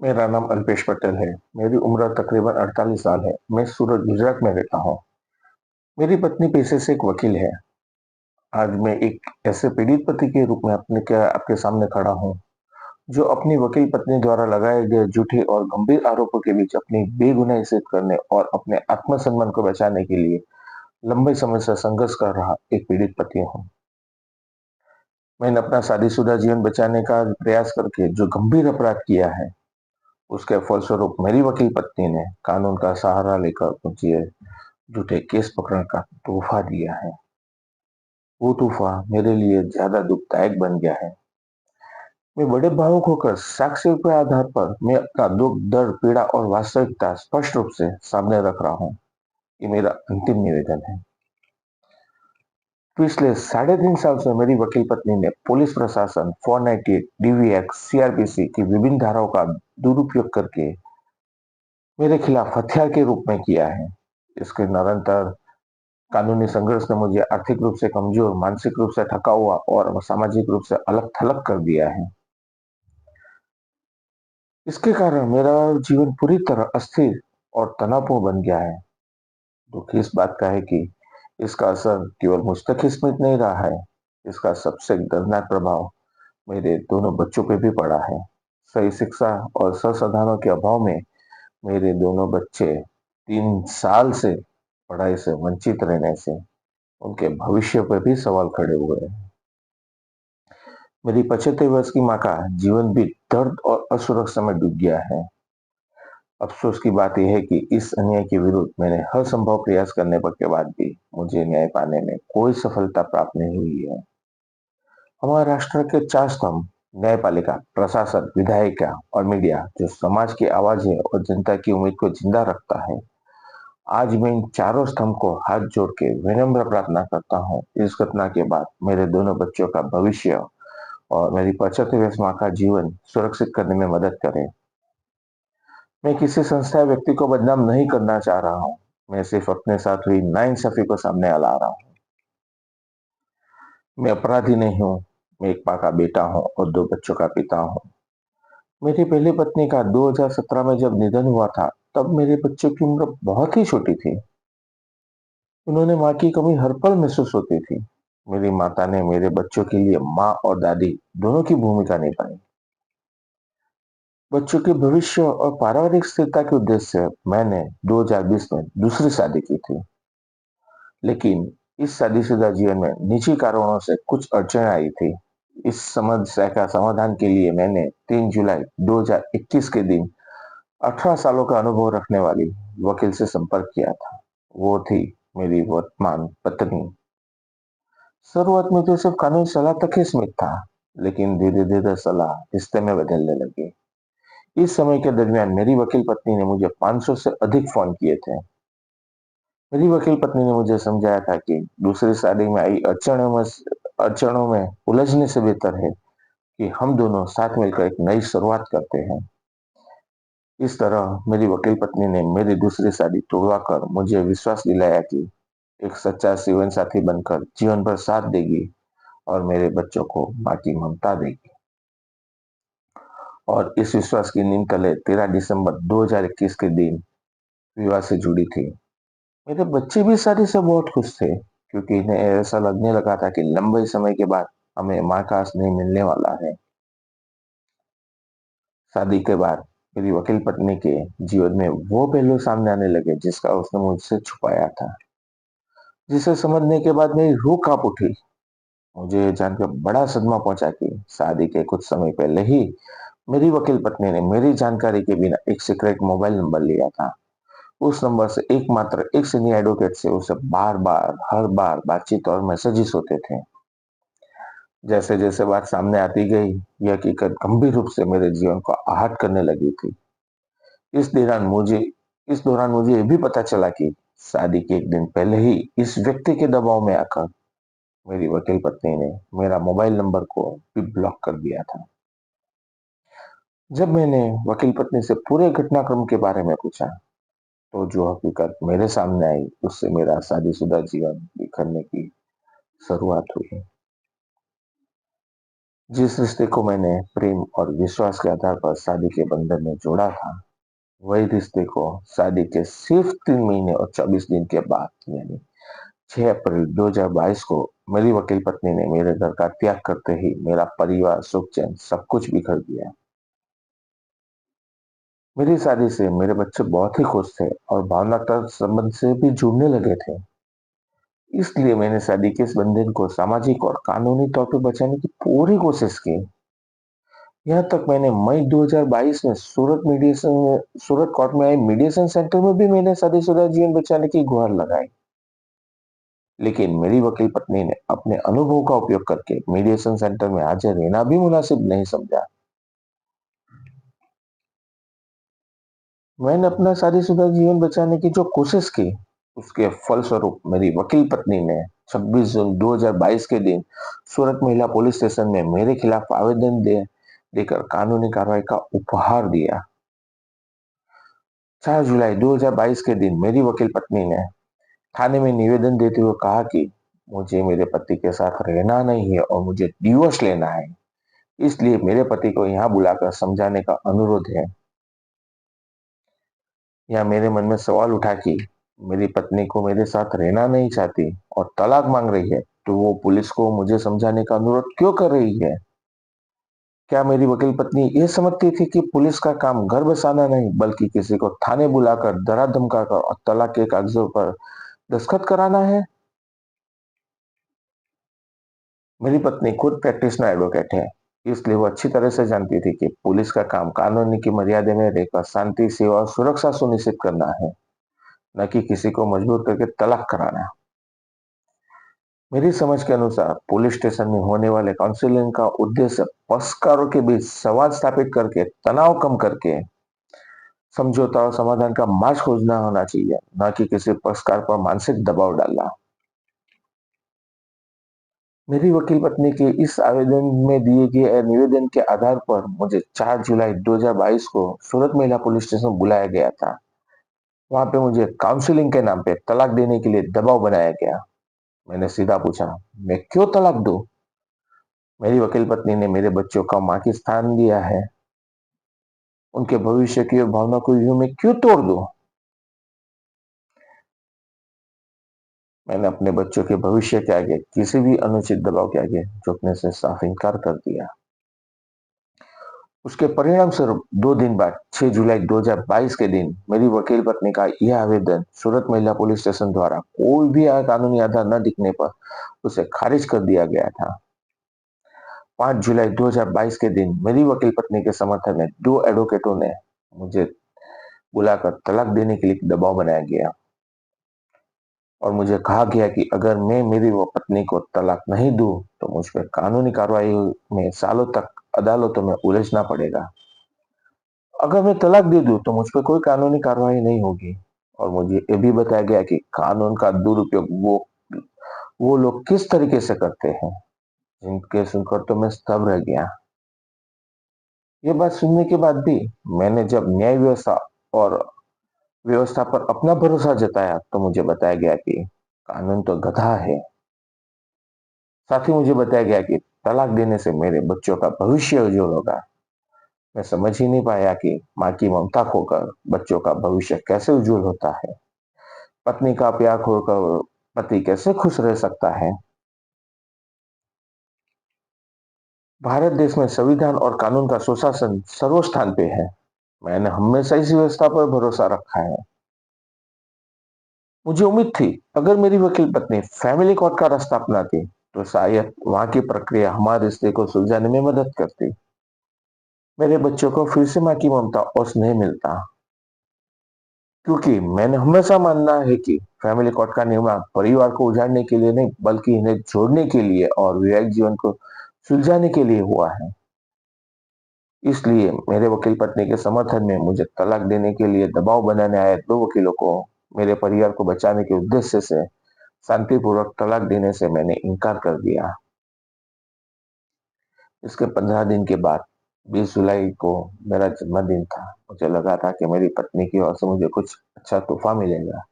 मेरा नाम अल्पेश पटेल है। मेरी उम्र तकरीबन 48 साल है। मैं सूरत, गुजरात में रहता हूँ। मेरी पत्नी पेशे से एक वकील है। आज मैं एक ऐसे पीड़ित पति के रूप में अपने क्या आपके सामने खड़ा हूँ, जो अपनी वकील पत्नी द्वारा लगाए गए झूठे और गंभीर आरोपों के बीच अपनी बेगुनाही सिद्ध करने और अपने आत्मसम्मान को बचाने के लिए लंबे समय से संघर्ष कर रहा एक पीड़ित पति हूँ। मैंने अपना शादीशुदा जीवन बचाने का प्रयास करके जो गंभीर अपराध किया है, उसके फलस्वरूप मेरी वकील पत्नी ने कानून का सहारा लेकर मुझे झूठे केस पकड़ने का तोहफा दिया है। वो तोहफा मेरे लिए ज्यादा दुखदायक बन गया है। मैं बड़े भावुक होकर साक्ष्यों के आधार पर मैं अपना दुख, दर्द, पीड़ा और वास्तविकता स्पष्ट रूप से सामने रख रहा हूँ। ये मेरा अंतिम निवेदन है। पिछले 3.5 साल से मेरी वकील पत्नी ने पुलिस प्रशासन, 498, डीवीएक्स, सीआरपीसी की विभिन्न धाराओं का दुरुपयोग करके मेरे खिलाफ हथियार के रूप में किया है। इसके निरंतर कानूनी संघर्ष ने मुझे आर्थिक रूप से कमजोर, मानसिक रूप से थका हुआ और सामाजिक रूप से अलग थलग कर दिया है। इसके कारण मेरा जीवन पूरी तरह अस्थिर और तनावपूर्ण बन गया है। दुख इस बात का है कि इसका असर केवल मुझ तक ही सीमित नहीं रहा है। इसका सबसे दर्दनाक प्रभाव मेरे दोनों बच्चों पे भी पड़ा है। सही शिक्षा और संसाधनों के अभाव में मेरे दोनों बच्चे 3 साल से पढ़ाई से वंचित रहने से उनके भविष्य पर भी सवाल खड़े हुए हैं। मेरी 75 वर्ष की माँ का जीवन भी दर्द और असुरक्षा में डूब गया है। अफसोस की बात यह है कि इस अन्याय के विरुद्ध मैंने हर संभव प्रयास करने पर के बाद भी मुझे न्याय पाने में कोई सफलता प्राप्त नहीं हुई है। हमारे राष्ट्र के 4 स्तंभ, न्यायपालिका, प्रशासन, विधायिका और मीडिया, जो समाज की आवाज है और जनता की उम्मीद को जिंदा रखता है, आज मैं इन चारों स्तंभ को हाथ जोड़ के विनम्र प्रार्थना करता हूँ। इस घटना के बाद मेरे दोनों बच्चों का भविष्य और मेरी 75 माँ का जीवन सुरक्षित करने में मदद करें। मैं किसी संस्था या व्यक्ति को बदनाम नहीं करना चाह रहा हूँ। मैं सिर्फ अपने साथ हुई नाइंसाफी को सामने ला रहा हूँ। मैं अपराधी नहीं हूँ। मैं एक माँ का बेटा हूँ और 2 बच्चों का पिता हूँ। मेरी पहली पत्नी का 2017 में जब निधन हुआ था, तब मेरे बच्चों की उम्र बहुत ही छोटी थी। उन्होंने माँ की कमी हर पल महसूस होती थी। मेरी माता ने मेरे बच्चों के लिए माँ और दादी दोनों की भूमिका निभाई। बच्चों के भविष्य और पारिवारिक स्थिरता के उद्देश्य से मैंने 2020 में दूसरी शादी की थी। लेकिन इस शादीशुदा जीवन में निजी कारणों से कुछ अड़चन आई थी। इस समस्या का समाधान के लिए मैंने 3 जुलाई 2021 के दिन 18 सालों का अनुभव रखने वाली वकील से संपर्क किया था। वो थी मेरी वर्तमान पत्नी। शुरुआत में तो सिर्फ कानूनी सलाह तक ही सीमित था, लेकिन धीरे धीरे सलाह रिश्ते में बदलने लगी। इस समय के दरमियान मेरी वकील पत्नी ने मुझे 500 से अधिक फोन किए थे। मेरी वकील पत्नी ने मुझे समझाया था कि दूसरी शादी में आई अड़चनों में उलझने से बेहतर है कि हम दोनों साथ मिलकर एक नई शुरुआत करते हैं। इस तरह मेरी वकील पत्नी ने मेरी दूसरी शादी तोड़वाकर मुझे विश्वास दिलाया कि एक सच्चा जीवन साथी बनकर जीवन भर साथ देगी और मेरे बच्चों को माँ की ममता देगी। और इस विश्वास की नींव तले 13 दिसंबर 2021 के दिन विवाह से जुड़ी थी। मेरे बच्चे भी शादी से बहुत खुश थे, क्योंकि इन्हें ऐसा लगने लगा था कि लंबे समय के बाद हमें माँ का स्नेह मिलने वाला है। शादी के बाद मेरी वकील पत्नी के जीवन में वो पहलू सामने आने लगे जिसका उसने मुझसे छुपाया था, जिसे समझने के बाद मेरी रूह कांप उठी। मुझे ये जानकर बड़ा सदमा पहुंचा कि शादी के कुछ समय पहले ही मेरी वकील पत्नी ने मेरी जानकारी के बिना एक सीक्रेट मोबाइल नंबर लिया था। उस नंबर से एकमात्र एक सीनियर एडवोकेट से उसे बार बार, हर बार बातचीत और मैसेजेस होते थे। जैसे जैसे बात सामने आती गई, यह हकीकत गंभीर रूप से मेरे जीवन को आहत करने लगी थी। इस दौरान मुझे इस दौरान मुझे ये भी पता चला कि शादी के एक दिन पहले ही इस व्यक्ति के दबाव में आकर मेरी वकील पत्नी ने मेरा मोबाइल नंबर को भी ब्लॉक कर दिया था। जब मैंने वकील पत्नी से पूरे घटनाक्रम के बारे में पूछा, तो जो हकीकत मेरे सामने आई, उससे मेरा शादीशुदा जीवन बिखरने की शुरुआत हुई। जिस रिश्ते को मैंने प्रेम और विश्वास के आधार पर शादी के बंधन में जोड़ा था, वही रिश्ते को शादी के सिर्फ 3 महीने और 24 दिन के बाद यानी 6 अप्रैल 2022 को मेरी वकील पत्नी ने मेरे घर का त्याग करते ही मेरा परिवार, सुख चैन सब कुछ बिखर दिया। मेरी शादी से मेरे बच्चे बहुत ही खुश थे और भावनात्मक संबंध से भी जुड़ने लगे थे। इसलिए मैंने शादी के इस बंधन को सामाजिक और कानूनी तौर पर बचाने की पूरी कोशिश की। यहाँ तक मैंने मई 2022 में सूरत कोर्ट में आई मीडिएशन सेंटर में भी मैंने शादीशुदा जीवन बचाने की गुहार लगाई। लेकिन मेरी वकील पत्नी ने अपने अनुभव का उपयोग करके मीडिएशन सेंटर में हाजिर रहना भी मुनासिब नहीं समझा। मैंने अपना शादीशुदा जीवन बचाने की जो कोशिश की, उसके फलस्वरूप मेरी वकील पत्नी ने 26 जून 2022 के दिन सूरत महिला पुलिस स्टेशन में मेरे खिलाफ देकर कानूनी कार्रवाई का उपहार दिया। 4 जुलाई 2022 के दिन मेरी वकील पत्नी ने थाने में निवेदन देते हुए कहा कि मुझे मेरे पति के साथ रहना नहीं है और मुझे डिवोर्स लेना है। इसलिए मेरे पति को यहाँ बुलाकर समझाने का अनुरोध है। यहाँ मेरे मन में सवाल उठा कि मेरी पत्नी को मेरे साथ रहना नहीं चाहती और तलाक मांग रही है, तो वो पुलिस को मुझे समझाने का अनुरोध क्यों कर रही है? क्या मेरी वकील पत्नी ये समझती थी कि पुलिस का काम घर बसाना नहीं, बल्कि किसी को थाने बुलाकर, डरा धमकाकर और तलाक के कागजों पर दस्तखत कराना है? मेरी पत्नी खुद प्रैक्टिशनर एडवोकेट है, इसलिए वो अच्छी तरह से जानती थी कि पुलिस का काम कानून की मर्यादा में रहकर शांति, सेवा और सुरक्षा सुनिश्चित करना है, न कि किसी को मजबूर करके तलाक कराना। मेरी समझ के अनुसार पुलिस स्टेशन में होने वाले काउंसलिंग का उद्देश्य पक्षकारों के बीच संवाद स्थापित करके, तनाव कम करके समझौता और समाधान का मार्ग खोजना होना चाहिए, न कि किसी पक्षकार पर मानसिक दबाव डालना। मेरी वकील पत्नी के इस आवेदन में दिए गए निवेदन के आधार पर मुझे 4 जुलाई 2022 को सूरत महिला पुलिस स्टेशन बुलाया गया था। वहां पे मुझे काउंसलिंग के नाम पे तलाक देने के लिए दबाव बनाया गया। मैंने सीधा पूछा, मैं क्यों तलाक दूं? मेरी वकील पत्नी ने मेरे बच्चों का मां की स्थान दिया है, उनके भविष्य की भावना को यूं मैं क्यों तोड़ दूं? मैंने अपने बच्चों के भविष्य के आगे, किसी भी अनुचित दबाव के आगे झुकने से साफ इनकार कर दिया। उसके परिणाम स्वरूप 2 दिन बाद 6 जुलाई 2022 के दिन मेरी वकील पत्नी का यह आवेदन सूरत महिला पुलिस स्टेशन द्वारा कोई भी कानूनी आधार न दिखने पर उसे खारिज कर दिया गया था। 5 जुलाई 2022 के दिन मेरी वकील पत्नी के समर्थन में 2 एडवोकेटों ने मुझे बुलाकर तलाक देने के लिए दबाव बनाया गया और मुझे कहा गया कि अगर मैं मेरी वो पत्नी को तलाक नहीं दूं तो मुझ पर कानूनी कार्रवाई में सालों तक अदालतों में उलझना पड़ेगा। अगर मैं तलाक दे दूं तो मुझ पर कोई कानूनी कार्रवाई नहीं होगी और मुझे ये भी बताया गया कि कानून का दुरुपयोग वो लोग किस तरीके से करते हैं, जिनके सुनकर तो मैं स्तब्ध रह गया। ये बात सुनने के बाद भी मैंने जब न्याय व्यवस्था और व्यवस्था पर अपना भरोसा जताया तो मुझे बताया गया कि कानून तो गधा है। साथ ही मुझे बताया गया कि तलाक देने से मेरे बच्चों का भविष्य उज्जवल होगा। मैं समझ ही नहीं पाया कि माँ की ममता खोकर बच्चों का भविष्य कैसे उज्जवल होता है। पत्नी का प्यार खोकर पति कैसे खुश रह सकता है। भारत देश में संविधान और कानून का सुशासन सर्वस्थान पे है। मैंने हमेशा इस व्यवस्था पर भरोसा रखा है। मुझे उम्मीद थी अगर मेरी वकील पत्नी फैमिली कोर्ट का रास्ता अपनाती तो शायद वहां की प्रक्रिया हमारे रिश्ते को सुलझाने में मदद करती। मेरे बच्चों को फिर से माँ की ममता और स्नेह मिलता। क्योंकि मैंने हमेशा मानना है कि फैमिली कोर्ट का निर्माण परिवार को उजाड़ने के लिए नहीं, बल्कि इन्हें जोड़ने के लिए और वैवाहिक जीवन को सुलझाने के लिए हुआ है। इसलिए मेरे वकील पत्नी के समर्थन में मुझे तलाक देने के लिए दबाव बनाने आए 2 वकीलों को मेरे परिवार को बचाने के उद्देश्य से शांतिपूर्वक तलाक देने से मैंने इनकार कर दिया। इसके 15 दिन के बाद 20 जुलाई को मेरा जन्मदिन था। मुझे लगा था कि मेरी पत्नी की ओर से मुझे कुछ अच्छा तोहफा मिलेगा,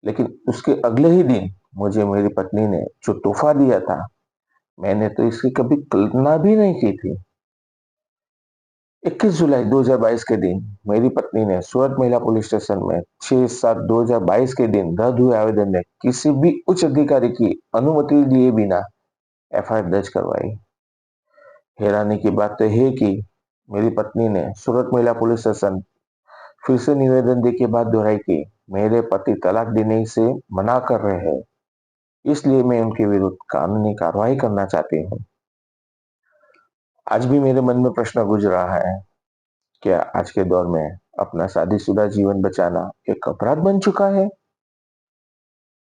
लेकिन उसके अगले ही दिन मुझे मेरी पत्नी ने जो तोहफा दिया था, मैंने तो इसकी कभी कल्पना भी नहीं की थी। 21 जुलाई 2022 के दिन मेरी पत्नी ने सूरत महिला पुलिस स्टेशन में 6/7/2022 के दिन रद्द हुए आवेदन में किसी भी उच्च अधिकारी की अनुमति लिए बिना एफआईआर दर्ज करवाई। हैरानी की बात तो है कि मेरी पत्नी ने सूरत महिला पुलिस स्टेशन फिर से निवेदन देने के बाद दोहराई कि मेरे पति तलाक देने से मना कर रहे हैं, इसलिए मैं उनके विरुद्ध कानूनी कार्रवाई करना चाहती हूँ। आज भी मेरे मन में प्रश्न गुज रहा है, क्या आज के दौर में अपना शादीशुदा जीवन बचाना एक अपराध बन चुका है?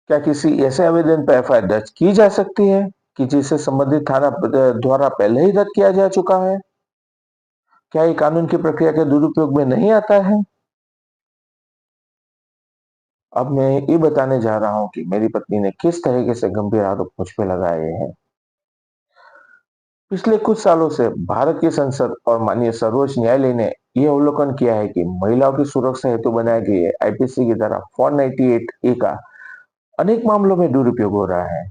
क्या किसी ऐसे आवेदन पर एफआईआर दर्ज की जा सकती है कि जिसे संबंधित थाना द्वारा पहले ही रद्द किया जा चुका है? क्या ये कानून की प्रक्रिया के दुरुपयोग में नहीं आता है? अब मैं ये बताने जा रहा हूँ कि मेरी पत्नी ने किस तरीके से गंभीर आरोप मुझ पे लगाए हैं। पिछले कुछ सालों से भारत की संसद और माननीय सर्वोच्च न्यायालय ने यह अवलोकन किया है कि महिलाओं की सुरक्षा हेतु बनाए गए आईपीसी की धारा 498 ए का अनेक मामलों में दुरुपयोग हो रहा है।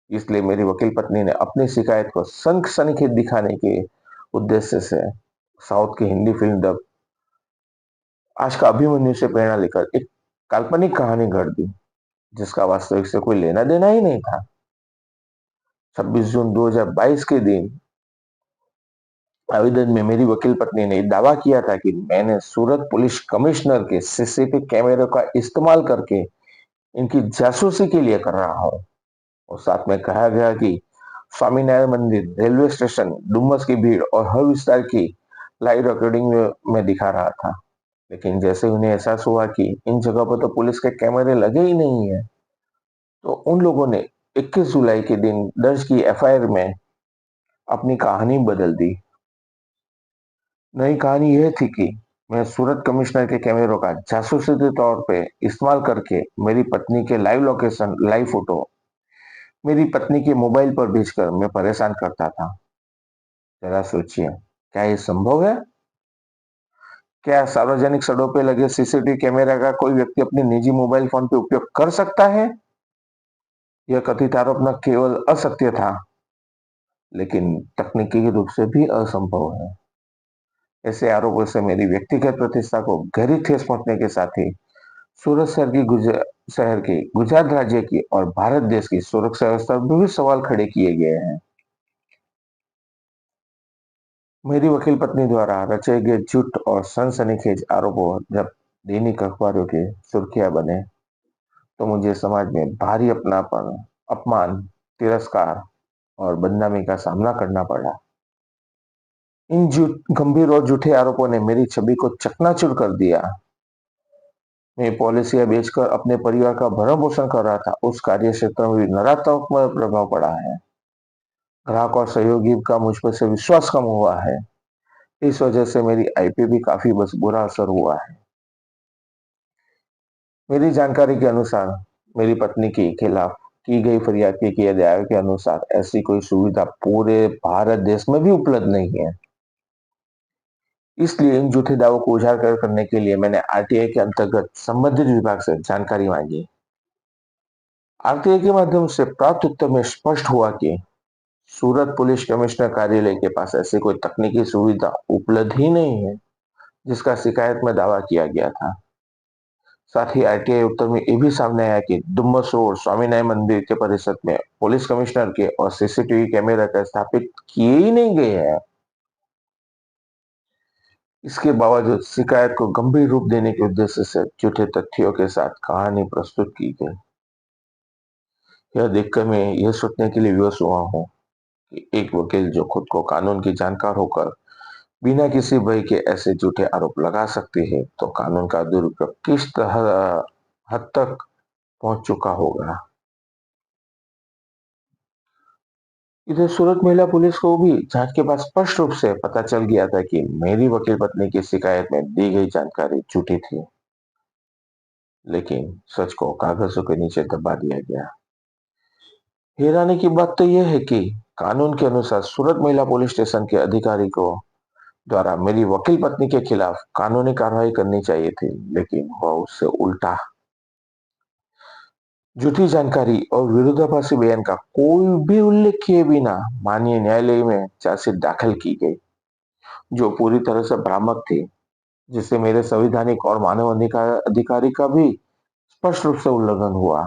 इसलिए मेरी वकील पत्नी ने अपनी शिकायत को सनसनीखेज दिखाने के उद्देश्य से साउथ की हिंदी फिल्म डब आज का अभिमन्यु से प्रेरणा लेकर एक काल्पनिक कहानी गढ़ दी, जिसका वास्तविक से कोई लेना देना ही नहीं था। 26 जून 2022 के दिन आवेदन में मेरी वकील पत्नी ने दावा किया था कि मैंने सूरत पुलिस कमिश्नर के सीसीटीवी कैमरे का इस्तेमाल करके इनकी जासूसी के लिए कर रहा हूं, और साथ में कहा गया कि स्वामीनारायण मंदिर, रेलवे स्टेशन, डुमस की भीड़ और हर विस्तार की लाइव रिकॉर्डिंग में दिखा रहा था। लेकिन जैसे उन्हें एहसास हुआ कि इन जगह पर तो पुलिस के कैमरे लगे ही नहीं है, तो उन लोगों ने 21 जुलाई के दिन दर्ज की एफआईआर में अपनी कहानी बदल दी। नई कहानी यह थी कि मैं सूरत कमिश्नर के कैमरों का जासूसी के तौर पे इस्तेमाल करके मेरी पत्नी के लाइव लोकेशन, लाइव फोटो मेरी पत्नी के मोबाइल पर भेजकर मैं परेशान करता था। जरा सोचिए, क्या ये संभव है? क्या सार्वजनिक सड़कों पे लगे सीसीटीवी कैमरा का कोई व्यक्ति अपने निजी मोबाइल फोन पे उपयोग कर सकता है? यह कथित आरोप न केवल असत्य था, लेकिन तकनीकी रूप से भी असंभव है। ऐसे आरोपों से मेरी व्यक्तिगत प्रतिष्ठा को गहरी ठेस पहुंचने के साथ ही सूरत शहर की, गुजरात राज्य की और भारत देश की सुरक्षा व्यवस्था पर भी सवाल खड़े किए गए हैं। मेरी वकील पत्नी द्वारा रचे गए झूठ और सनसनीखेज आरोपों जब दैनिक अखबारों की सुर्खियां बने, तो मुझे समाज में भारी अपनापन, अपमान, तिरस्कार और बदनामी का सामना करना पड़ा। इन गंभीर और झूठे आरोपों ने मेरी छवि को चकनाचूर कर दिया। मैं पॉलिसियां बेचकर अपने परिवार का भरण पोषण कर रहा था, उस कार्य क्षेत्र में भी नकारात्मक प्रभाव पड़ा है। ग्राहक और सहयोगी का मुझ पर से विश्वास कम हुआ है। इस वजह से मेरी आई पे भी काफी बस बुरा असर हुआ है। मेरी जानकारी के अनुसार मेरी पत्नी के खिलाफ की गई फरियाद के किए दावे के अनुसार ऐसी कोई सुविधा पूरे भारत देश में भी उपलब्ध नहीं है। इसलिए इन झूठे दावों को उजागर करने के लिए मैंने आरटीआई के अंतर्गत संबंधित विभाग से जानकारी मांगी। आरटीआई के माध्यम से प्राप्त उत्तर में स्पष्ट हुआ कि सूरत पुलिस कमिश्नर कार्यालय के पास ऐसी कोई तकनीकी सुविधा उपलब्ध ही नहीं है, जिसका शिकायत में दावा किया गया था। साथ ही आरटीआई उत्तर में ये भी सामने आया कि डुम्बस रोड स्वामीनारायण मंदिर के परिसर में पुलिस कमिश्नर के और सीसीटीवी कैमरा का स्थापित किए ही नहीं गए हैं। इसके बावजूद शिकायत को गंभीर रूप देने के उद्देश्य से झूठे तथ्यों के साथ कहानी प्रस्तुत की गई। यह देखकर मैं यह सोचने के लिए विवश हुआ हूँ कि एक वकील जो खुद को कानून की जानकार होकर बिना किसी भय के ऐसे झूठे आरोप लगा सकती है, तो कानून का दुरुपयोग किस हद तक पहुंच चुका होगा। इधर सूरत महिला पुलिस को भी जांच के बाद स्पष्ट रूप से पता चल गया था कि मेरी वकील पत्नी की शिकायत में दी गई जानकारी झूठी थी, लेकिन सच को कागजों के नीचे दबा दिया गया। हैरानी की बात तो यह है कि कानून के अनुसार सूरत महिला पुलिस स्टेशन के अधिकारी को द्वारा मेरी वकील पत्नी के खिलाफ कानूनी कार्रवाई करनी चाहिए थी, लेकिन वह उससे उल्टा झूठी जानकारी और विरोधाभासी बयान का कोई भी उल्लेख किए बिना माननीय न्यायालय में चार्जशीट दाखिल की गई, जो पूरी तरह से भ्रामक थी, जिससे मेरे संवैधानिक और मानव अधिकारी का भी स्पष्ट रूप से उल्लंघन हुआ।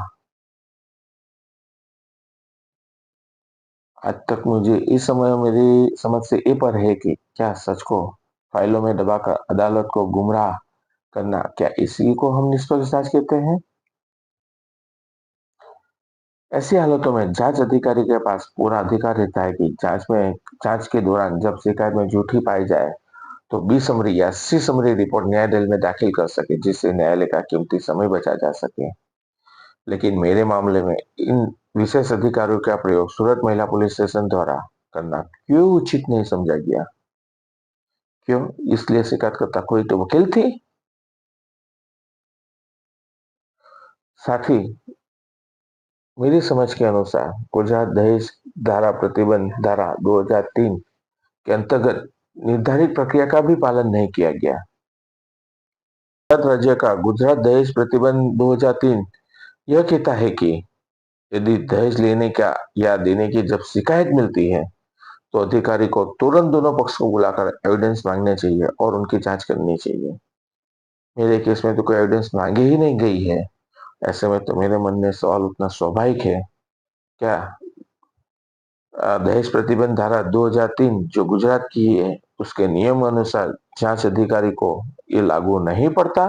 आज तक मुझे इस समय मेरी समझ से ये पर है कि क्या सच को फाइलों में दबाकर अदालत को गुमराह करना, क्या इसी को हम निष्पक्ष जांच कहते हैं? ऐसी हालतों में जांच अधिकारी के पास पूरा अधिकार रहता है कि जांच के दौरान जब शिकायत में झूठी पाई जाए तो बी समरी या सी समरी रिपोर्ट न्यायालय में दाखिल कर सके, जिससे न्यायालय का कीमती समय बचा जा सके। लेकिन मेरे मामले में इन विशेष अधिकारों का प्रयोग सूरत महिला पुलिस स्टेशन द्वारा करना क्यों उचित नहीं समझा गया? क्यों? इसलिए शिकायतकर्ता कोई तो वकील थी। साथ ही मेरी समझ के अनुसार गुजरात दहेज धारा प्रतिबंध धारा 2003 के अंतर्गत निर्धारित प्रक्रिया का भी पालन नहीं किया गया। गुजरात राज्य का गुजरात दहेज प्रतिबंध 2003 यह कहता है कि यदि दहेज लेने का या देने की जब शिकायत मिलती है तो अधिकारी को तुरंत दोनों पक्ष को बुलाकर एविडेंस मांगने चाहिए और उनकी जांच करनी चाहिए। मेरे केस में तो कोई एविडेंस मांगी ही नहीं गई है। ऐसे में तो मेरे मन में सवाल उठना स्वाभाविक है, क्या दहेज प्रतिबंध धारा 2003 जो गुजरात की है उसके नियम अनुसार जांच अधिकारी को ये लागू नहीं पड़ता?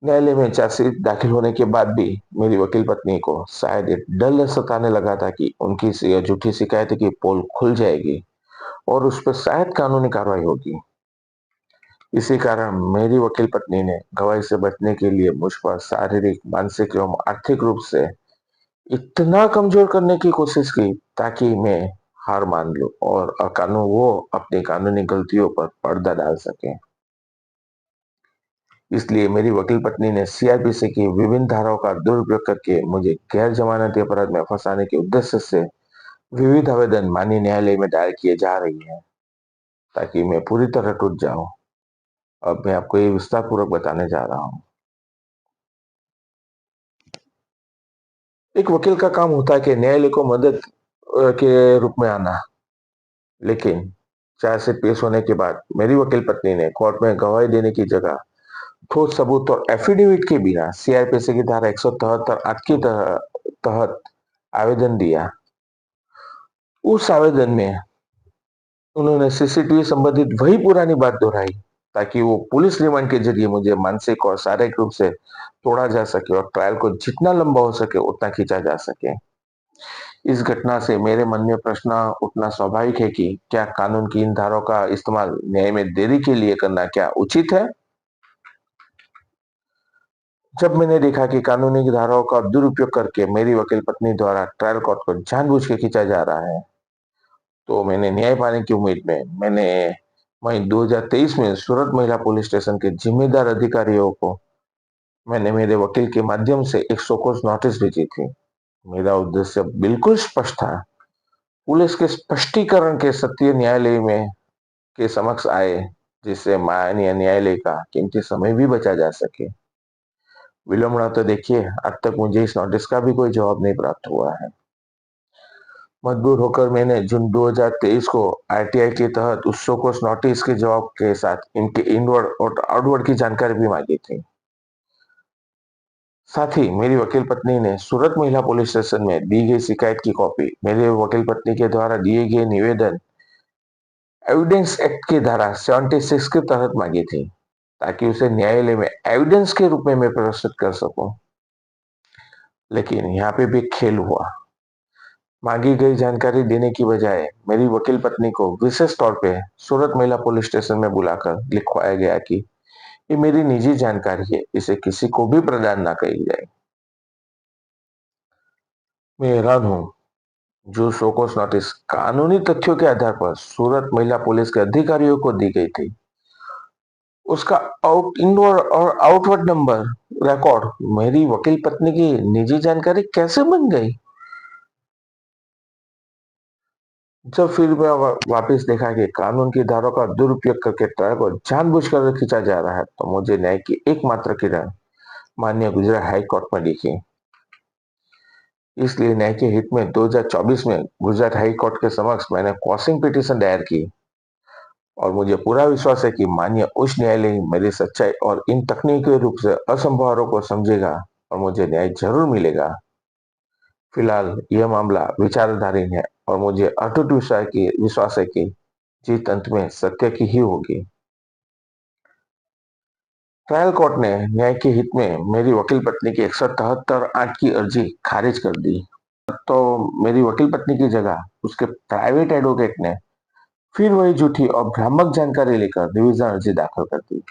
न्यायालय में चार्जशीट दाखिल होने के बाद भी मेरी वकील पत्नी को शायद एक डर सताने लगा था कि उनकी झूठी शिकायत की पोल खुल जाएगी और उस पर शायद कानूनी कार्रवाई होगी। इसी कारण मेरी वकील पत्नी ने गवाही से बचने के लिए मुझ पर शारीरिक, मानसिक एवं आर्थिक रूप से इतना कमजोर करने की कोशिश की ताकि मैं हार मान लूं और वो अपनी कानूनी गलतियों पर पर्दा डाल सके। इसलिए मेरी वकील पत्नी ने सीआरपीसी की विभिन्न धाराओं का दुरुपयोग करके मुझे गैर जमानती अपराध में फंसाने के उद्देश्य से विविध आवेदन माननीय न्यायालय में दायर किए जा रही है ताकि मैं पूरी तरह टूट जाऊं। अब मैं आपको ये विस्तार पूर्वक बताने जा रहा हूँ। एक वकील का काम होता है कि न्यायालय को मदद के रूप में आना, लेकिन चार्जशीट पेश होने के बाद मेरी वकील पत्नी ने कोर्ट में गवाही देने की जगह ठोस सबूत और एफिडेविट के बिना सीआरपीसी की धारा 173 आठ की तहत आवेदन दिया। उस आवेदन में उन्होंने सीसीटीवी संबंधित वही पुरानी बात दोहराई ताकि वो पुलिस रिमांड के जरिए मुझे मानसिक और शारीरिक रूप से तोड़ा जा सके और ट्रायल को जितना लंबा हो सके उतना खींचा जा सके। इस घटना से मेरे मन में प्रश्न उठना स्वाभाविक है कि क्या कानून की इन धाराओं का इस्तेमाल न्याय में देरी के लिए करना क्या उचित है? जब मैंने देखा कि कानूनी धाराओं का दुरुपयोग करके मेरी वकील पत्नी द्वारा ट्रायल कोर्ट को जानबूझ के खींचा जा रहा है, तो मैंने न्याय पाने की उम्मीद में मैंने मई 2023 में सूरत महिला पुलिस स्टेशन के जिम्मेदार अधिकारियों को मैंने मेरे वकील के माध्यम से एक शोकॉज नोटिस भेजी थी। मेरा उद्देश्य बिल्कुल स्पष्ट था। पुलिस के स्पष्टीकरण के सत्य न्यायालय में के समक्ष आए, जिससे माननीय न्यायालय का कीमती समय भी बचा जा सके। विलंब ना तो देखिए, आज तक मुझे इस नोटिस का भी कोई जवाब नहीं प्राप्त हुआ है। मजबूर होकर मैंने जून 2023 को आरटीआई के तहत उस शोकॉज नोटिस के जवाब के साथ इनके इनवर्ड और आउटवर्ड की जानकारी भी मांगी थी। साथ ही मेरी वकील पत्नी ने सूरत महिला पुलिस स्टेशन में दी गई शिकायत की कॉपी मेरे वकील पत्नी के द्वारा दिए गए निवेदन एविडेंस एक्ट की धारा 76 के तहत मांगी थी ताकि उसे न्यायालय में एविडेंस के रूप में मैं प्रस्तुत कर सकूं। लेकिन यहाँ पे भी खेल हुआ। मांगी गई जानकारी देने की बजाय मेरी वकील पत्नी को विशेष तौर पे सूरत महिला पुलिस स्टेशन में बुलाकर लिखवाया गया कि ये मेरी निजी जानकारी है, इसे किसी को भी प्रदान ना करी जाए। मैं हैरान हूँ। जो शोकॉज नोटिस कानूनी तथ्यों के आधार पर सूरत महिला पुलिस के अधिकारियों को दी गई थी, उसका इनवर्ड और आउटवर्ड नंबर रिकॉर्ड मेरी वकील पत्नी की निजी जानकारी कैसे बन गई? जब फिर मैं वापस देखा कि कानून की धाराओं का दुरुपयोग करके ट्रायल को जानबूझकर खींचा जा रहा है, तो मुझे न्याय की एकमात्र किरण माननीय गुजरात हाई कोर्ट में दिखी। इसलिए न्याय के हित में 2024 में गुजरात हाई कोर्ट के समक्ष मैंने क्वॉशिंग पिटीशन दायर की और मुझे पूरा विश्वास है कि माननीय उच्च न्यायालय मेरी सच्चाई और इन तकनीकी रूप से असंभवों को समझेगा और मुझे न्याय जरूर मिलेगा। फिलहाल यह मामला विचाराधीन है और मुझे अटूट विश्वास है कि जीत अंत में सत्य की ही होगी। ट्रायल कोर्ट ने न्याय के हित में मेरी वकील पत्नी की 173(8) की अर्जी खारिज कर दी। तो मेरी वकील पत्नी की जगह उसके प्राइवेट एडवोकेट ने फिर वही झूठी और भ्रामक जानकारी लेकर रिवीजन अर्जी दाखिल कर दी।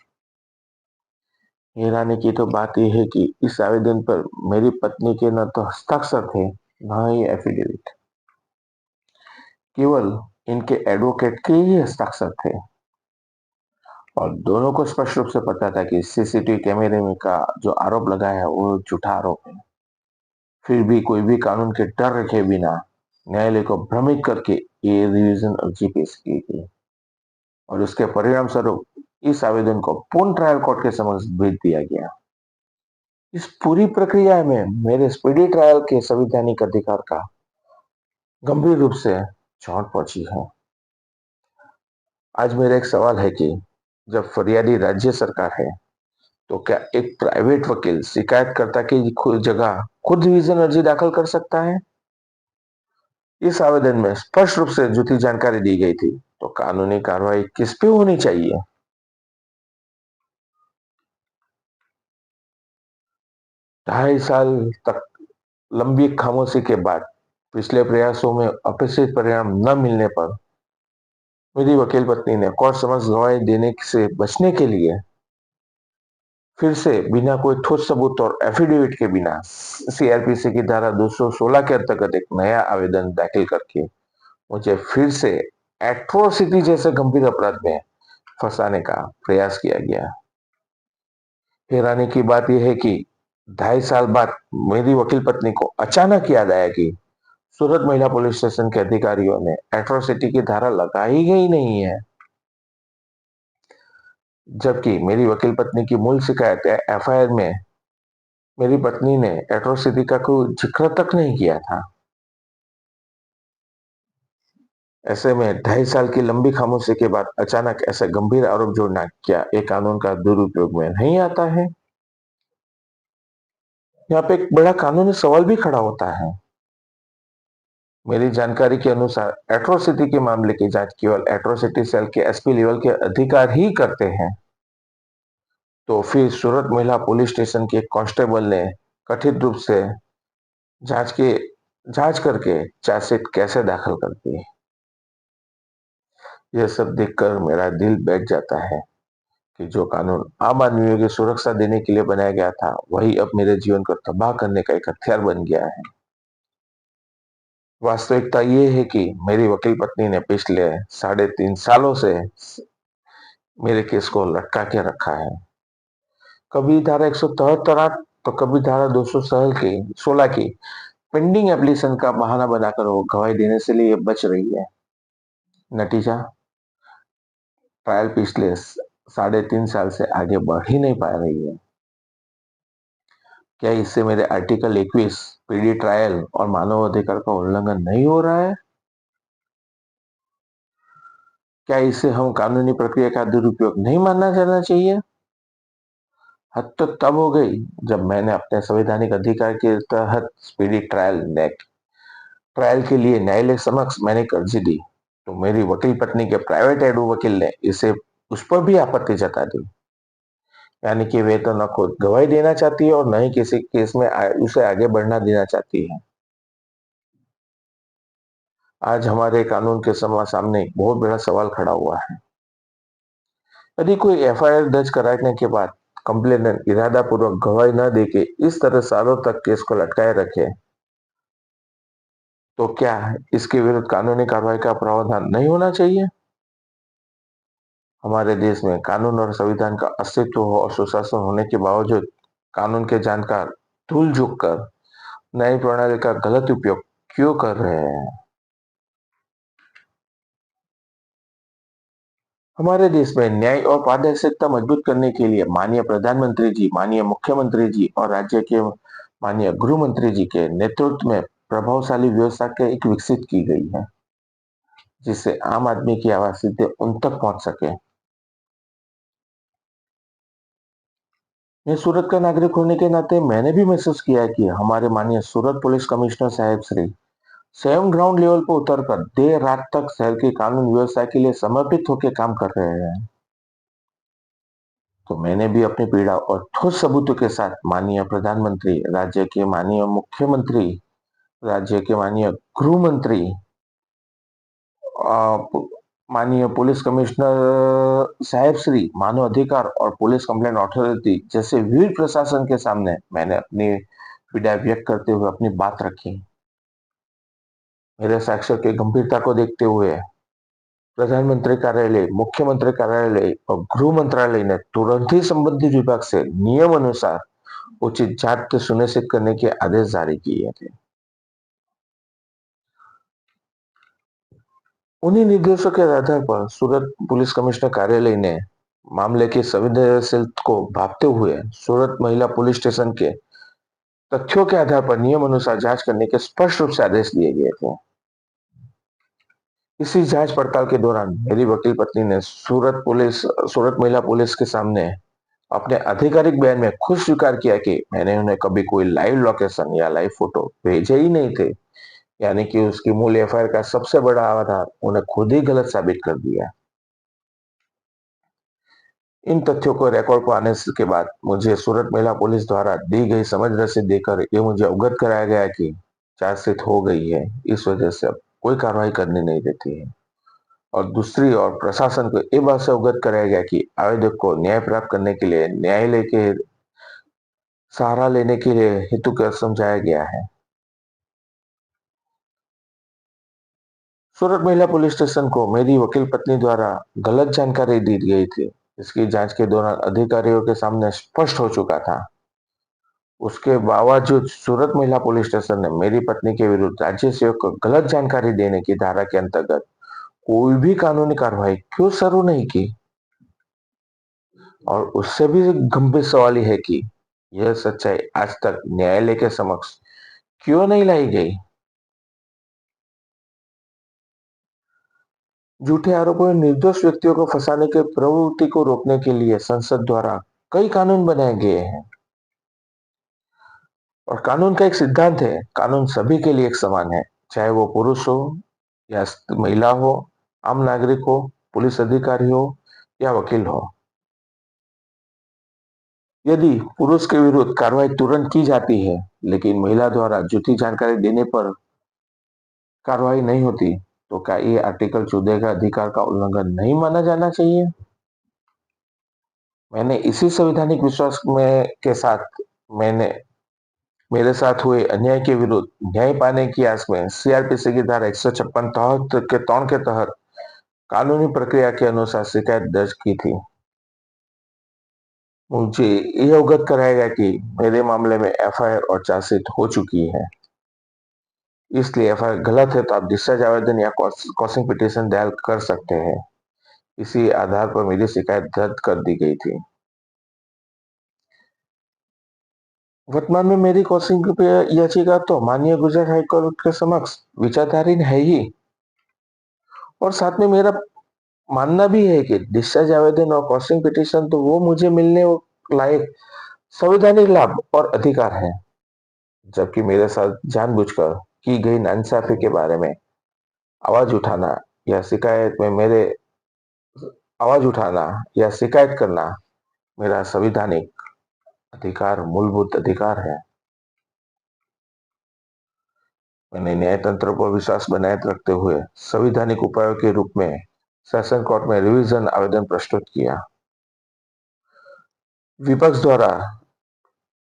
हैरानी की तो बात यह है कि इस आवेदन पर मेरी पत्नी के न तो हस्ताक्षर थे, न ही एफिडेविट। केवल इनके एडवोकेट के ही हस्ताक्षर थे और दोनों को स्पष्ट रूप से पता था कि सीसीटीवी कैमरे में का जो आरोप लगा है वो झूठा आरोप है। फिर भी कोई भी कानून के डर रखे बिना न्यायालय को भ्रमित करके ये रिवीजन अर्जी पेश की गई और उसके परिणाम स्वरूप इस आवेदन को पूर्ण ट्रायल कोर्ट के समक्ष भेज दिया गया। इस पूरी प्रक्रिया में मेरे स्पीडी ट्रायल के संवैधानिक अधिकार का गंभीर रूप से चोट पहुंची है। आज मेरा एक सवाल है कि जब फरियादी राज्य सरकार है, तो क्या एक प्राइवेट वकील शिकायतकर्ता की जगह खुद रिवीजन अर्जी दाखिल कर सकता है? इस आवेदन में स्पष्ट रूप से झूठी जानकारी दी गई थी, तो कानूनी कार्रवाई किस पे होनी चाहिए? 2.5 साल तक लंबी खामोशी के बाद पिछले प्रयासों में अपेक्षित परिणाम न मिलने पर मेरी वकील पत्नी ने कोर्ट समक्ष गवाही देने से बचने के लिए फिर से बिना कोई ठोस सबूत और एफिडेविट के बिना सीआरपीसी की धारा 216 के अंतर्गत एक नया आवेदन दाखिल करके मुझे फिर से एट्रोसिटी जैसे गंभीर अपराध में फंसाने का प्रयास किया गया। हैरानी की बात यह है कि 2.5 साल बाद मेरी वकील पत्नी को अचानक याद आया कि सूरत महिला पुलिस स्टेशन के अधिकारियों ने एट्रोसिटी की धारा लगाई ही नहीं है, जबकि मेरी वकील पत्नी की मूल शिकायत एफआईआर में मेरी पत्नी ने एट्रोसिटी का कोई जिक्र तक नहीं किया था। ऐसे में 2.5 साल की लंबी खामोशी के बाद अचानक ऐसे गंभीर आरोप जोड़ना क्या एक कानून का दुरुपयोग में नहीं आता है? यहाँ पे एक बड़ा कानूनी सवाल भी खड़ा होता है। मेरी जानकारी के अनुसार एट्रोसिटी के मामले की जांच केवल एट्रोसिटी सेल के एसपी लेवल के अधिकारी ही करते हैं। तो फिर सूरत महिला पुलिस स्टेशन के कांस्टेबल ने कथित रूप से जांच के जांच करके चार्जशीट कैसे दाखिल कर दी? यह सब देखकर मेरा दिल बैठ जाता है कि जो कानून आम आदमियों की सुरक्षा देने के लिए बनाया गया था, वही अब मेरे जीवन को तबाह करने का एक हथियार बन गया है। वास्तविकता ये है कि मेरी वकील पत्नी ने पिछले 3.5 सालों से मेरे केस को लटका के रखा है। कभी धारा 173 तो कभी धारा 216 की पेंडिंग एप्लीकेशन का बहाना बनाकर वो गवाही देने से लिए बच रही है। नतीजा, ट्रायल पिछले 3.5 साल से आगे बढ़ ही नहीं पा रही है। क्या इससे मेरे आर्टिकल 21 पीडी ट्रायल और मानव अधिकार का उल्लंघन नहीं हो रहा है? क्या इससे हम कानूनी प्रक्रिया का दुरुपयोग नहीं मानना जाना चाहिए? हद तो तब हो गई जब मैंने अपने संवैधानिक अधिकार के तहत स्पीडी ट्रायल नेक ट्रायल के लिए न्यायालय समक्ष मैंने एक अर्जी दी, तो मेरी वकील पत्नी के प्राइवेट वकील ने इसे उस पर भी आपत्ति जता दी। यानी कि वे तो न खुद गवाही देना चाहती है और न ही किसी केस में उसे आगे बढ़ना देना चाहती है। आज हमारे कानून के सामने एक बहुत बड़ा सवाल खड़ा हुआ है। यदि कोई एफआईआर दर्ज कराने के बाद कंप्लेनेंट इरादा पूर्वक गवाही न देके इस तरह सालों तक केस को लटकाए रखे, तो क्या इसके विरुद्ध कानूनी कार्रवाई का प्रावधान नहीं होना चाहिए? हमारे देश में कानून और संविधान का अस्तित्व हो और सुशासन होने के बावजूद कानून के जानकार भूल चूक कर न्याय प्रणाली का गलत उपयोग क्यों कर रहे हैं? हमारे देश में न्याय और पारदर्शिता मजबूत करने के लिए माननीय प्रधानमंत्री जी, माननीय मुख्यमंत्री जी और राज्य के माननीय गृह मंत्री जी के नेतृत्व में प्रभावशाली व्यवस्था के एक विकसित की गई है, जिससे आम आदमी की आवाज सीधे उन तक पहुंच सके। मैं सूरत का नागरिक होने के नाते मैंने भी महसूस किया है कि हमारे माननीय सूरत पुलिस कमिश्नर साहब श्री स्वयं ग्राउंड लेवल पर उतरकर देर रात तक शहर की कानून व्यवस्था के लिए समर्पित होकर काम कर रहे हैं। तो मैंने भी अपनी पीड़ा और ठोस सबूतों के साथ माननीय प्रधानमंत्री, राज्य के माननीय मुख्यमंत्री, राज्य के माननीय गृह मंत्री, माननीय पुलिस कमिश्नर साहेब श्री, मानव अधिकार और पुलिस कंप्लेंट अथॉरिटी जैसे विभिन्न प्रशासन के सामने मैंने अपनी पीड़ा व्यक्त करते हुए अपनी बात रखी। मेरे साक्ष्य की गंभीरता को देखते हुए प्रधानमंत्री कार्यालय, मुख्यमंत्री कार्यालय और गृह मंत्रालय ने तुरंत ही संबंधित विभाग से नियम अनुसार उचित जांच सुनिश्चित करने के आदेश जारी किए थे। उन्हीं निर्देशों के आधार पर सूरत पुलिस कमिश्नर कार्यालय ने मामले की संवेदनशीलता को भांपते हुए सूरत महिला पुलिस स्टेशन के तथ्यों के आधार पर नियम अनुसार जांच करने के स्पष्ट रूप से आदेश दिए गए थे। इसी जांच पड़ताल के दौरान मेरी वकील पत्नी ने सूरत महिला पुलिस के सामने अपने आधिकारिक बयान में खुद स्वीकार किया कि मैंने उन्हें कभी कोई लाइव लोकेशन या लाइव फोटो भेजे ही नहीं थे, यानी कि उसकी मूल एफआईआर का सबसे बड़ा आधार उन्हें खुद ही गलत साबित कर दिया। इन तथ्यों को रिकॉर्ड पर आने के बाद मुझे सूरत महिला पुलिस द्वारा दी गई समझ रसीद देकर ये मुझे अवगत कराया गया कि चार्जशीट हो गई है, इस वजह से अब कोई कार्रवाई करनी नहीं देती है। और दूसरी ओर प्रशासन को ये बात से अवगत कराया गया कि आवेदक को न्याय प्राप्त करने के लिए न्यायालय के सहारा लेने के लिए हेतु कर समझाया गया है। सूरत महिला पुलिस स्टेशन को मेरी वकील पत्नी द्वारा गलत जानकारी दी गई थी। इसकी जांच के दौरान अधिकारियों के सामने स्पष्ट हो चुका था। उसके बावजूद सूरत महिला पुलिस स्टेशन ने मेरी पत्नी के विरुद्ध राज्य सेवक को गलत जानकारी देने की धारा के अंतर्गत कोई भी कानूनी कार्रवाई क्यों शुरू नहीं की। और उससे भी गंभीर सवाल यह है कि यह सच्चाई आज तक न्यायालय के समक्ष क्यों नहीं लाई गई। झूठे आरोपों में निर्दोष व्यक्तियों को फंसाने के प्रवृत्ति को रोकने के लिए संसद द्वारा कई कानून बनाए गए हैं। और कानून का एक सिद्धांत है, कानून सभी के लिए एक समान है, चाहे वो पुरुष हो या महिला हो, आम नागरिक हो, पुलिस अधिकारी हो या वकील हो। यदि पुरुष के विरुद्ध कार्रवाई तुरंत की जाती है, लेकिन महिला द्वारा झूठी जानकारी देने पर कार्रवाई नहीं होती, तो क्या ये आर्टिकल 14 का अधिकार का उल्लंघन नहीं माना जाना चाहिए। मैंने इसी संवैधानिक विश्वास में के साथ मैंने मेरे साथ हुए अन्याय के विरुद्ध न्याय पाने की आस में सीआरपीसी की धारा 156 के तौर के तहत कानूनी प्रक्रिया के अनुसार शिकायत दर्ज की थी। मुझे यह अवगत कराया गया कि मेरे मामले में एफआईआर और चार्जशीट हो चुकी है, इसलिए एफआईआर गलत है तो आप डिस्चार्ज आवेदन या कॉसिंग पिटीशन दायर कर सकते हैं। इसी आधार पर मेरी शिकायत दर्ज कर दी गई थी। वर्तमान में मेरी कॉसिंग याचिका तो माननीय गुजरात हाईकोर्ट के समक्ष विचारधारीन है ही, और साथ में मेरा मानना भी है कि डिस्चार्ज आवेदन और कॉसिंग पिटीशन तो वो मुझे मिलने लायक संवैधानिक लाभ और अधिकार है, जबकि मेरे साथ जानबूझकर की गई नाइंसाफी के बारे में आवाज उठाना या शिकायत में मेरे आवाज उठाना या शिकायत करना मेरा संवैधानिक अधिकार, मूलभूत अधिकार है। मैंने न्यायतंत्र पर विश्वास बनाए रखते हुए संवैधानिक उपायों के रूप में सेशन कोर्ट में रिवीजन आवेदन प्रस्तुत किया। विपक्ष द्वारा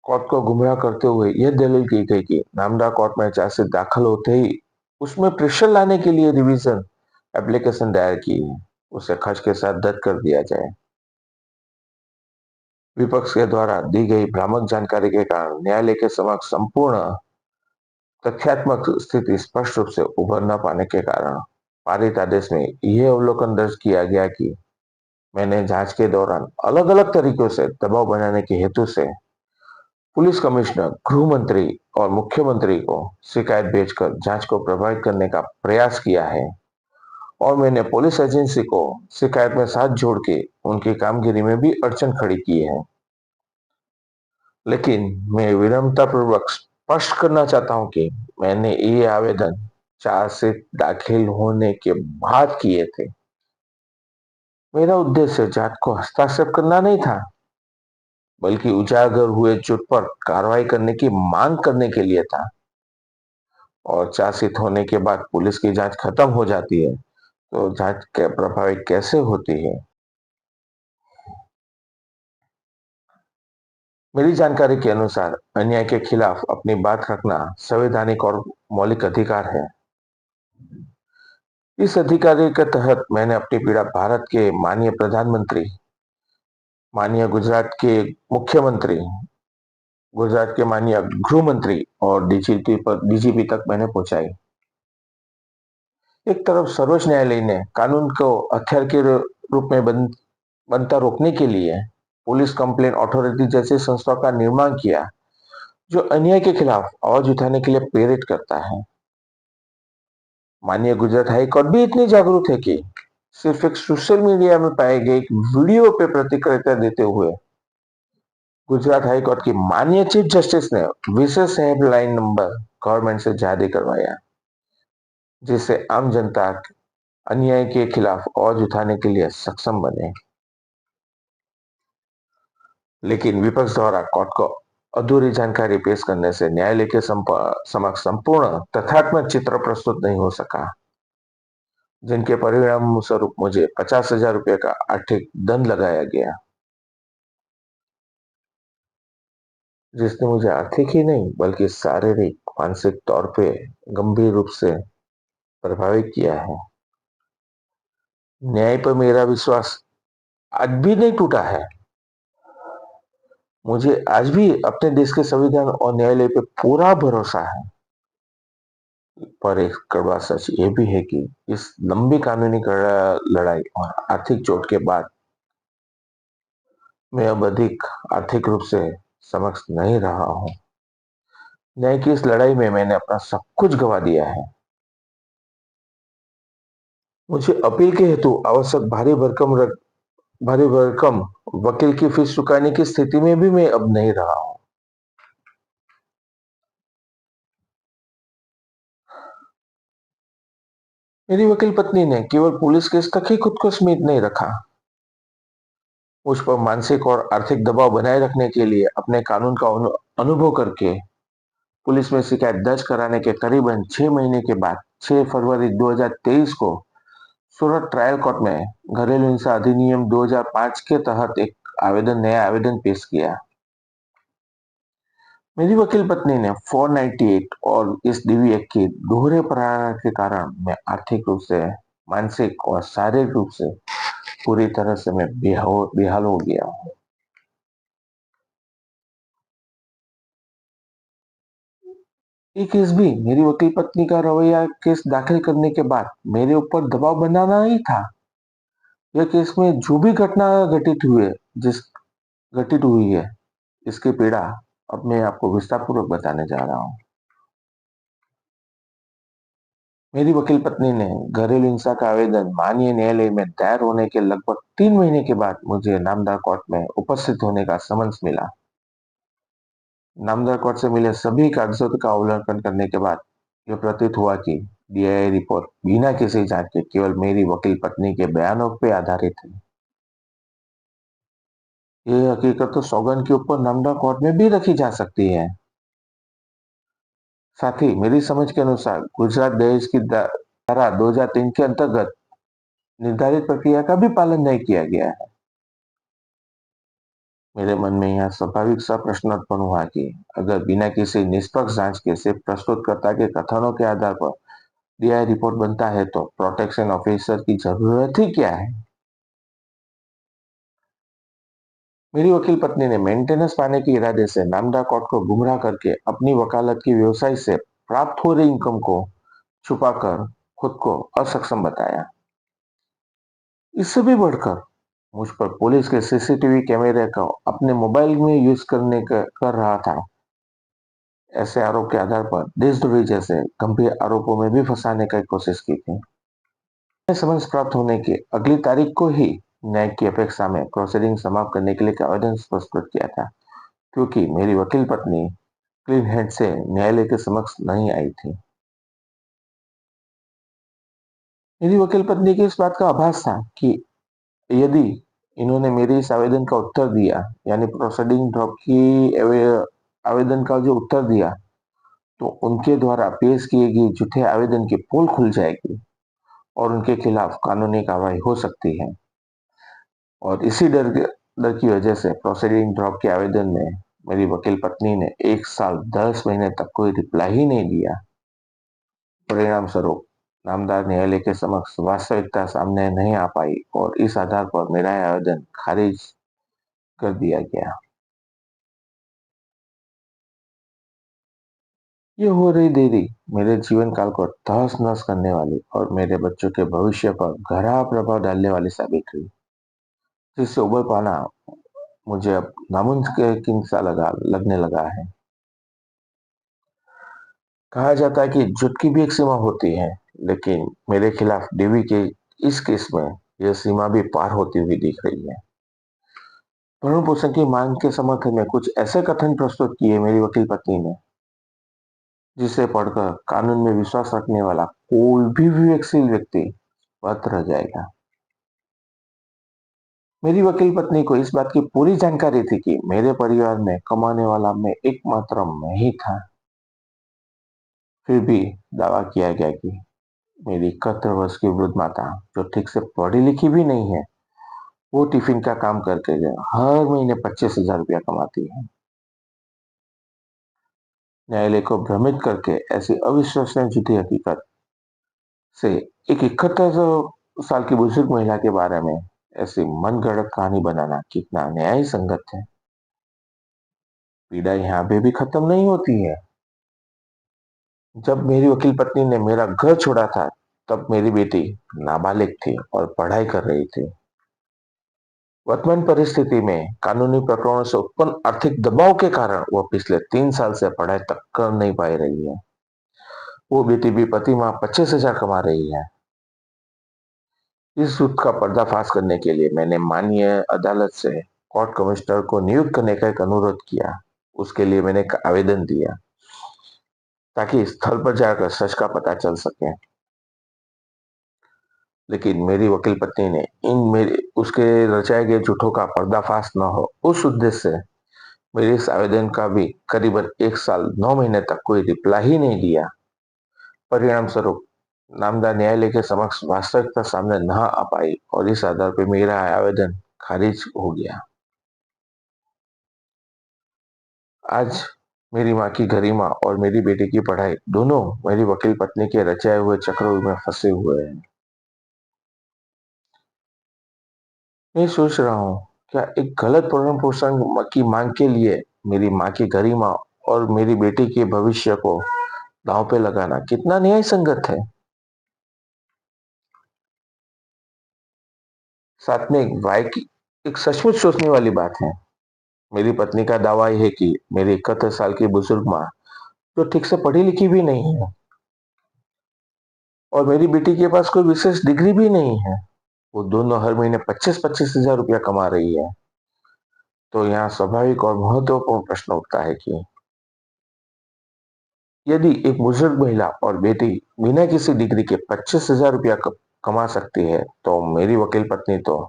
कोर्ट को गुमराह करते हुए यह दलील की गई कि नामदा कोर्ट में चार्जशीट दाखिल होते ही उसमें प्रेशर लाने के लिए रिवीजन एप्लीकेशन दायर की है, उसे खर्च के साथ दर्ज कर दिया जाए। विपक्ष के द्वारा दी गई भ्रामक जानकारी के कारण न्यायालय के समक्ष संपूर्ण तथ्यात्मक स्थिति स्पष्ट रूप से उभर न पाने के कारण पारित आदेश में यह अवलोकन दर्ज किया गया कि मैंने जांच के दौरान अलग-अलग तरीकों से दबाव बनाने के हेतु से पुलिस कमिश्नर, गृह मंत्री और मुख्यमंत्री को शिकायत भेजकर जांच को प्रभावित करने का प्रयास किया है और मैंने पुलिस एजेंसी को शिकायत में साथ जोड़ के उनकी कामगिरी में भी अड़चन खड़ी की है। लेकिन मैं विनम्रतापूर्वक स्पष्ट करना चाहता हूँ कि मैंने ये आवेदन चार्जशीट दाखिल होने के बाद किए थे। मेरा उद्देश्य जांच को हस्तक्षेप करना नहीं था, बल्कि उजागर हुए झूठ पर कार्रवाई करने की मांग करने के लिए था। और चार्जशीट होने के बाद पुलिस की जांच खत्म हो जाती है, तो जांच के प्रभावित कैसे होती है? मेरी जानकारी के अनुसार अन्याय के खिलाफ अपनी बात रखना संवैधानिक और मौलिक अधिकार है। इस अधिकारी के तहत मैंने अपनी पीड़ा भारत के माननीय प्रधानमंत्री, माननीय गुजरात के मुख्यमंत्री, गुजरात के माननीय गृह मंत्री और डीजीपी तक मैंने पहुंचाई। एक तरफ सर्वोच्च न्यायालय ने कानून को हथियार के रूप में बनता रोकने के लिए पुलिस कंप्लेंट अथॉरिटी जैसी संस्थाओं का निर्माण किया, जो अन्याय के खिलाफ आवाज उठाने के लिए प्रेरित करता है। माननीय गुजरात हाई कोर्ट भी इतनी जागरूक है कि सिर्फ एक सोशल मीडिया में पाए गए एक वीडियो पे प्रतिक्रिया देते हुए गुजरात हाई कोर्ट की माननीय चीफ जस्टिस ने विशेष हेल्पलाइन नंबर गवर्नमेंट से जारी करवाया, जिससे आम जनता अन्याय के खिलाफ आवाज उठाने के लिए सक्षम बने। लेकिन विपक्ष द्वारा कोर्ट को अधूरी जानकारी पेश करने से न्यायालय के समक्ष संपूर्ण तथ्यात्मक चित्र प्रस्तुत नहीं हो सका, जिनके परिणाम स्वरूप मुझे 50,000 रुपये का आर्थिक दंड लगाया गया, जिसने मुझे आर्थिक ही नहीं बल्कि शारीरिक मानसिक तौर पे गंभीर रूप से प्रभावित किया है। न्याय पर मेरा विश्वास आज भी नहीं टूटा है। मुझे आज भी अपने देश के संविधान और न्यायालय पे पूरा भरोसा है। पर एक कड़वा सच ये भी है कि इस लंबी कानूनी लड़ाई और आर्थिक चोट के बाद मैं अब अधिक आर्थिक रूप से समक्ष नहीं रहा हूँ। न्याय की इस लड़ाई में मैंने अपना सब कुछ गवा दिया है। मुझे अपील के हेतु आवश्यक भारी भरकम वकील की फीस चुकाने की स्थिति में भी मैं अब नहीं रहा हूँ। मेरी वकील पत्नी ने केवल पुलिस केस तक ही खुद को सीमित नहीं रखा, उस पर मानसिक और आर्थिक दबाव बनाए रखने के लिए अपने कानून का अनुभव करके पुलिस में शिकायत दर्ज कराने के करीबन 6 महीने के बाद 6 फरवरी 2023 को सूरत ट्रायल कोर्ट में घरेलू हिंसा अधिनियम 2005 के तहत एक नया आवेदन पेश किया। मेरी वकील पत्नी ने 498 और इस डीवी एक्ट की दोहरे प्रहार के कारण मैं आर्थिक रूप से, मानसिक और शारीरिक रूप से पूरी तरह से मैं बेहाल हो गया हूँ। ये केस भी मेरी वकील पत्नी का रवैया केस दाखिल करने के बाद मेरे ऊपर दबाव बनाना ही था। यह केस में जो भी घटना जिस घटित हुई है, इसकी पीड़ा अब मैं आपको विस्तार पूर्वक बताने जा रहा हूँ। मेरी वकील पत्नी ने घरेलू हिंसा का आवेदन माननीय न्यायालय में दायर होने के लगभग 3 महीने के बाद मुझे नामदार कोर्ट में उपस्थित होने का समन्स मिला। नामदार कोर्ट से मिले सभी कागजात का अवलोकन करने के बाद यह प्रतीत हुआ कि डीआई रिपोर्ट बिना किसी जांच के केवल मेरी वकील पत्नी के बयानों पर आधारित है। ये हकीकत तो सौगंध के ऊपर नामदार कोर्ट में भी रखी जा सकती है। साथ ही मेरी समझ के अनुसार गुजरात दहेज की धारा 2003 के अंतर्गत निर्धारित प्रक्रिया का भी पालन नहीं किया गया है। मेरे मन में यह स्वाभाविक सा प्रश्न उत्पन्न हुआ कि अगर बिना किसी निष्पक्ष जांच के सिर्फ प्रस्तुतकर्ता के कथनों के आधार पर डीआई रिपोर्ट बनता है, तो प्रोटेक्शन ऑफिसर की जरूरत ही क्या है? मेरी वकील पत्नी ने मेंटेनेंस पाने के इरादे से नामदार कोर्ट को गुमराह करके अपनी वकालत की व्यवसाय से प्राप्त हो रही इनकम को छुपाकर खुद को असक्षम बताया। इससे भी बढ़कर मुझ पर पुलिस के सीसीटीवी कैमरे का अपने मोबाइल में यूज कर रहा था। ऐसे आरोप के आधार पर देशद्रोही जैसे गंभीर आरोपों में भी फंसाने की कोशिश की थी। समन्स प्राप्त होने की अगली तारीख को ही न्याय की अपेक्षा में प्रोसीडिंग समाप्त करने के लिए एक आवेदन प्रस्तुत किया था, क्योंकि मेरी वकील पत्नी क्लीन हेड से न्यायालय के समक्ष नहीं आई थी। मेरी वकील पत्नी की इस बात का आभास था कि यदि इन्होंने मेरे इस आवेदन का उत्तर दिया, यानी प्रोसीडिंग ड्रॉप की आवेदन का जो उत्तर दिया, तो उनके द्वारा पेश किए गए झूठे आवेदन की पोल खुल जाएगी और उनके खिलाफ कानूनी कार्रवाई हो सकती है। और इसी डर की वजह से प्रोसीडिंग ड्रॉप के आवेदन में मेरी वकील पत्नी ने 1 साल 10 महीने तक कोई रिप्लाई ही नहीं दिया। परिणाम स्वरूप नामदार न्यायालय के समक्ष वास्तविकता सामने नहीं आ पाई और इस आधार पर मेरा यह आवेदन खारिज कर दिया गया। ये हो रही देरी मेरे जीवन काल को तहस-नहस करने वाली और मेरे बच्चों के भविष्य पर गहरा प्रभाव डालने वाली साबित हुई, जिससे उबर पाना मुझे अब नामुमकिन सा लगने लगा है। कहा जाता है कि झूठ की भी एक सीमा होती है, लेकिन मेरे खिलाफ डीवी के इस केस में यह सीमा भी पार होती हुई दिख रही है। भरण पोषण की मांग के समर्थन में कुछ ऐसे कथन प्रस्तुत किए मेरी वकील पत्नी ने, जिसे पढ़कर कानून में विश्वास रखने वाला कोई भी विवेकशील व्यक्ति बत रह जाएगा। मेरी वकील पत्नी को इस बात की पूरी जानकारी थी कि मेरे परिवार में कमाने वाला मैं एकमात्र मैं ही था। फिर भी दावा किया गया कि मेरी 71 वर्ष की वृद्ध माता, जो ठीक से पढ़ी लिखी भी नहीं है, वो टिफिन का काम करके हर महीने 25,000 रुपया कमाती है। न्यायालय को भ्रमित करके ऐसी अविश्वसनीय झूठी हकीकत से एक 71 साल की बुजुर्ग महिला के बारे में ऐसी मनगढ़ंत कहानी बनाना कितना न्याय संगत है। पीड़ा यहाँ पे भी खत्म नहीं होती है। जब मेरी वकील पत्नी ने मेरा घर छोड़ा था, तब मेरी बेटी नाबालिग थी और पढ़ाई कर रही थी। वर्तमान परिस्थिति में कानूनी प्रकरणों से उत्पन्न आर्थिक दबाव के कारण वह पिछले 3 साल से पढ़ाई तक कर नहीं पाई रही है। वो बेटी भी प्रति माह 25,000 कमा रही है। इस झूठ का पर्दाफाश करने के लिए मैंने माननीय अदालत से कोर्ट कमिश्नर को नियुक्त करने का एक अनुरोध किया। उसके लिए मैंने एक आवेदन दिया, ताकि स्थल पर जाकर सच का पता चल सके। लेकिन मेरी वकील पत्नी ने इन मेरे उसके रचाए गए झूठों का पर्दाफाश न हो, उस उद्देश्य से मेरे इस आवेदन का भी करीबन 1 साल 9 महीने तक कोई रिप्लाई ही नहीं दिया। परिणाम स्वरूप नामदार न्यायालय के समक्ष वास्तविकता सामने न आ पाई और इस आधार पर मेरा आवेदन खारिज हो गया। आज मेरी माँ की गरिमा और मेरी बेटी की पढ़ाई दोनों मेरी वकील पत्नी के रचाए हुए चक्रव्यूह में फंसे हुए हैं। मैं सोच रहा हूँ, क्या एक गलत भरण पोषण की मांग के लिए मेरी माँ की गरिमा और मेरी बेटी के भविष्य को दांव पे लगाना कितना न्याय संगत है। साथ में एक सचमुच सोचने वाली बात है। मेरी पत्नी का दावा है कि मेरी 71 साल की बुजुर्ग माँ, जो ठीक से पढ़ी लिखी भी नहीं है, और मेरी बेटी के पास कोई विशेष डिग्री भी नहीं है, वो दोनों हर महीने 25,000 रुपया कमा रही है। तो यहाँ स्वाभाविक और महत्वपूर्ण प्रश्न उठता है कि यदि एक बुजुर्ग महिला और बेटी बिना किसी डिग्री के 25,000 रुपया कमा सकती है, तो मेरी वकील पत्नी तो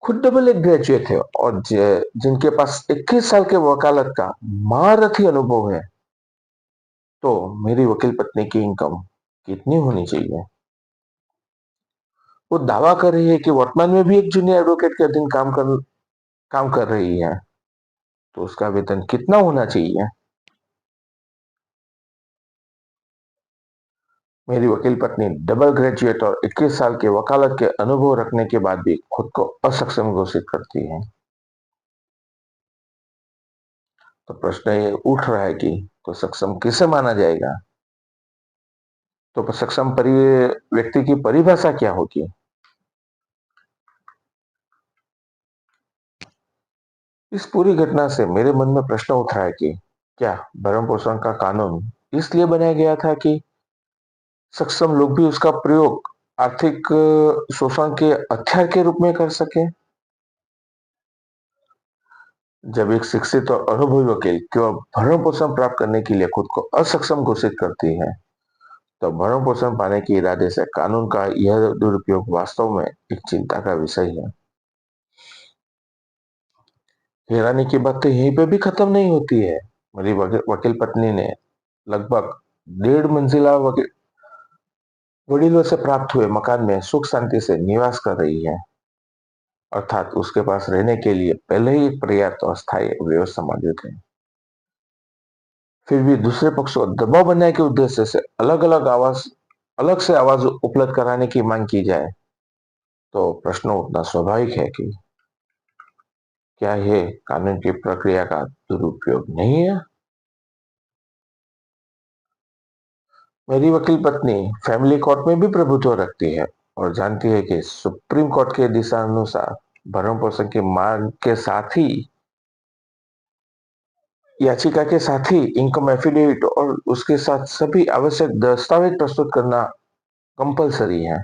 खुद डबल एक ग्रेजुएट है और जिनके पास 21 साल के वकालत का महारथी अनुभव है, तो मेरी वकील पत्नी की इनकम कितनी होनी चाहिए। वो दावा कर रही है कि वर्तमान में भी एक जूनियर एडवोकेट के अधीन काम कर रही है, तो उसका वेतन कितना होना चाहिए। मेरी वकील पत्नी डबल ग्रेजुएट और 21 साल के वकालत के अनुभव रखने के बाद भी खुद को असक्षम घोषित करती है। तो प्रश्न ये उठ रहा है कि तो सक्षम किसे माना जाएगा। तो सक्षम व्यक्ति की परिभाषा क्या होगी। इस पूरी घटना से मेरे मन में प्रश्न उठ रहा है कि क्या भरण पोषण का कानून इसलिए बनाया गया था कि सक्षम लोग भी उसका प्रयोग आर्थिक शोषण के हथियार के रूप में कर सके। जब एक शिक्षित और अनुभवी वकील केवल भरण पोषण प्राप्त करने के लिए खुद को असक्षम घोषित करती है, तो भरण पोषण पाने के इरादे से कानून का यह दुरुपयोग वास्तव में एक चिंता का विषय है। हैरानी की बात तो यहीं पे भी खत्म नहीं होती है। मेरी वकील पत्नी ने लगभग 1.5 मंजिला वडीलों से प्राप्त हुए मकान में सुख शांति से निवास कर रही है, अर्थात उसके पास रहने के लिए पहले ही पर्याप्त और स्थायी व्यवस्था मौजूद है। फिर भी दूसरे पक्ष को दबाव बनाने के उद्देश्य से अलग से आवाज उपलब्ध कराने की मांग की जाए, तो प्रश्न उठना स्वाभाविक है कि क्या ये कानून की प्रक्रिया का दुरुपयोग नहीं है। मेरी वकील पत्नी फैमिली कोर्ट में भी प्रभुत्व रखती है और जानती है कि सुप्रीम कोर्ट के दिशा अनुसार भरण पोषण की मांग के साथ ही याचिका के साथ ही इनकम एफिडेविट और उसके साथ सभी आवश्यक दस्तावेज प्रस्तुत करना कंपलसरी है।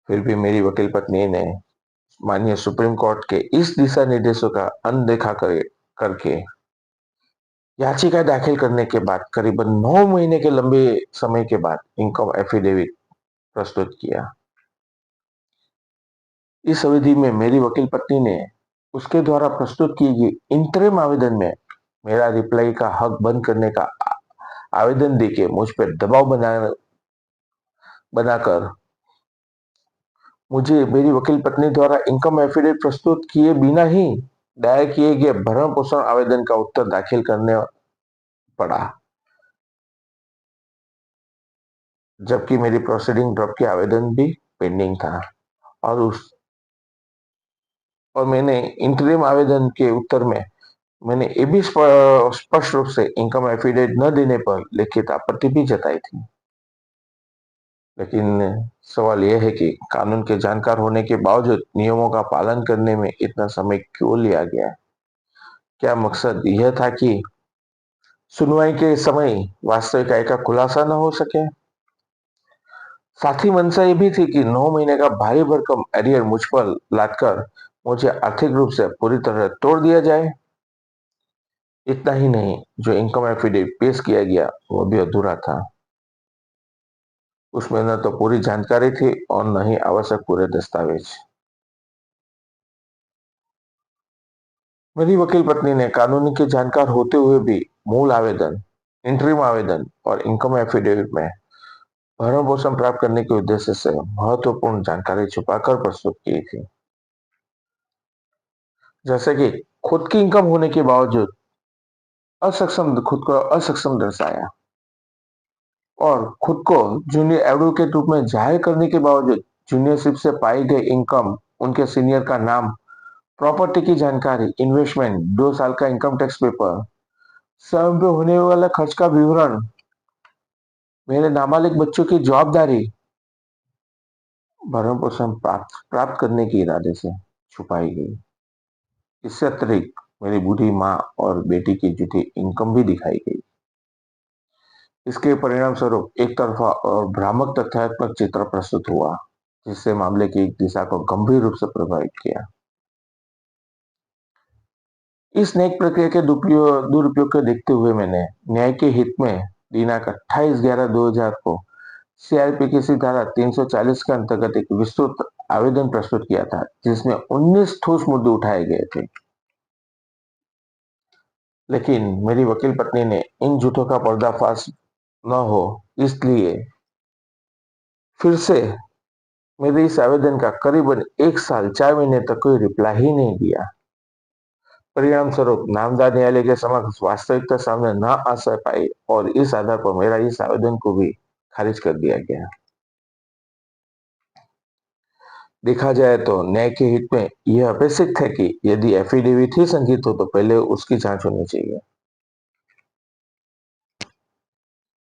फिर भी मेरी वकील पत्नी ने माननीय सुप्रीम कोर्ट के इस दिशा निर्देशों का अनदेखा करके याचिका दाखिल करने के बाद करीबन 9 महीने के लंबे समय के बाद इनकम एफिडेविट प्रस्तुत किया। इस अवधि में मेरी वकील पत्नी ने उसके द्वारा प्रस्तुत की गई इंतरिम आवेदन में मेरा रिप्लाई का हक बंद करने का आवेदन देके मुझ पर दबाव बनाकर मुझे मेरी वकील पत्नी द्वारा इनकम एफिडेविट प्रस्तुत किए बिना ही दायर किए गए भरण पोषण आवेदन का उत्तर दाखिल करने पड़ा, जबकि मेरी प्रोसीडिंग ड्रॉप के आवेदन भी पेंडिंग था। और उस और मैंने इंटरिम आवेदन के उत्तर में मैंने ये भी स्पष्ट रूप से इनकम एफिडेविट न देने पर लिखित आपत्ति भी जताई थी। लेकिन सवाल यह है कि कानून के जानकार होने के बावजूद नियमों का पालन करने में इतना समय क्यों लिया गया। क्या मकसद यह था कि सुनवाई के समय वास्तविक आय का खुलासा न हो सके। साथ ही मंशा ये भी थी कि 9 महीने का भारी भरकम एरियर मुझ पर लादकर मुझे आर्थिक रूप से पूरी तरह तोड़ दिया जाए। इतना ही नहीं, जो इनकम एफिडेविट पेश किया गया वो भी अधूरा था। उसमें न तो पूरी जानकारी थी और न ही आवश्यक पूरे दस्तावेज। मेरी वकील पत्नी ने कानूनी के जानकार होते हुए भी मूल आवेदन, इंटरिम आवेदन और इनकम एफिडेविट में भरण पोषण प्राप्त करने के उद्देश्य से महत्वपूर्ण जानकारी छुपाकर प्रस्तुत की थी। जैसे कि खुद की इनकम होने के बावजूद खुद को असक्षम दर्शाया और खुद को जूनियर एडवोकेट रूप में जाहिर करने के बावजूद जूनियरशिप से पाई गई इनकम, उनके सीनियर का नाम, प्रॉपर्टी की जानकारी, इन्वेस्टमेंट, 2 साल का इनकम टैक्स पेपर, स्वयं पे होने वाला खर्च का विवरण, मेरे नाबालिग बच्चों की जवाबदारी भरण पोषण प्राप्त करने के इरादे से छुपाई गई। इससे अतिरिक्त मेरी बूढ़ी माँ और बेटी की झूठी इनकम भी दिखाई गई। इसके परिणाम स्वरूप एक तरफा और भ्रामक तथ्यात्मक चित्र प्रस्तुत हुआ, जिससे मामले की दिशा को गंभीर रूप से प्रभावित किया। इस न्यायिक प्रक्रिया के दुरुपयोग को देखते हुए मैंने न्याय के हित में दिनांक 28/11/2000 को सीआरपीसी धारा 340 के अंतर्गत एक विस्तृत आवेदन प्रस्तुत किया था, जिसमें 19 ठोस मुद्दे उठाए गए थे। लेकिन मेरी वकील पत्नी ने इन झूठों का पर्दाफाश न हो, इसलिए फिर से मेरे इस आवेदन का करीबन 1 साल 4 महीने तक कोई रिप्लाई ही नहीं दिया। परिणाम स्वरूप नामदार न्यायालय के समक्ष वास्तविकता सामने न आ पाई और इस आधार पर मेरा इस आवेदन को भी खारिज कर दिया गया। देखा जाए तो न्याय के हित में यह अपेक्षित है कि यदि एफिडेविट ही संगीत हो तो पहले उसकी जांच होनी चाहिए।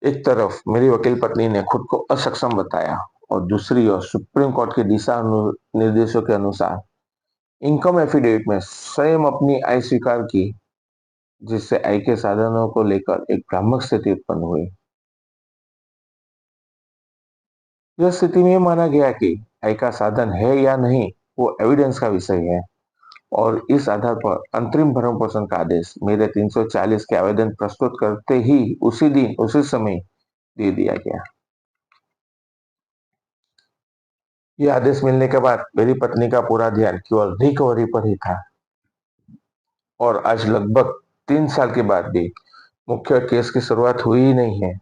एक तरफ मेरी वकील पत्नी ने खुद को असक्षम बताया और दूसरी ओर सुप्रीम कोर्ट के दिशा निर्देशों के अनुसार इनकम एफिडेविट में स्वयं अपनी आय स्वीकार की, जिससे आय के साधनों को लेकर एक भ्रामक स्थिति उत्पन्न हुई। यह स्थिति में माना गया कि आय का साधन है या नहीं, वो एविडेंस का विषय है, और इस आधार पर अंतरिम भरण पोषण का आदेश मेरे 340 के आवेदन प्रस्तुत करते ही उसी दिन उसी समय दे दिया गया। यह आदेश मिलने के बाद मेरी पत्नी का पूरा ध्यान केवल रिकवरी पर ही था, और आज लगभग 3 साल के बाद भी मुख्य केस की शुरुआत हुई ही नहीं है।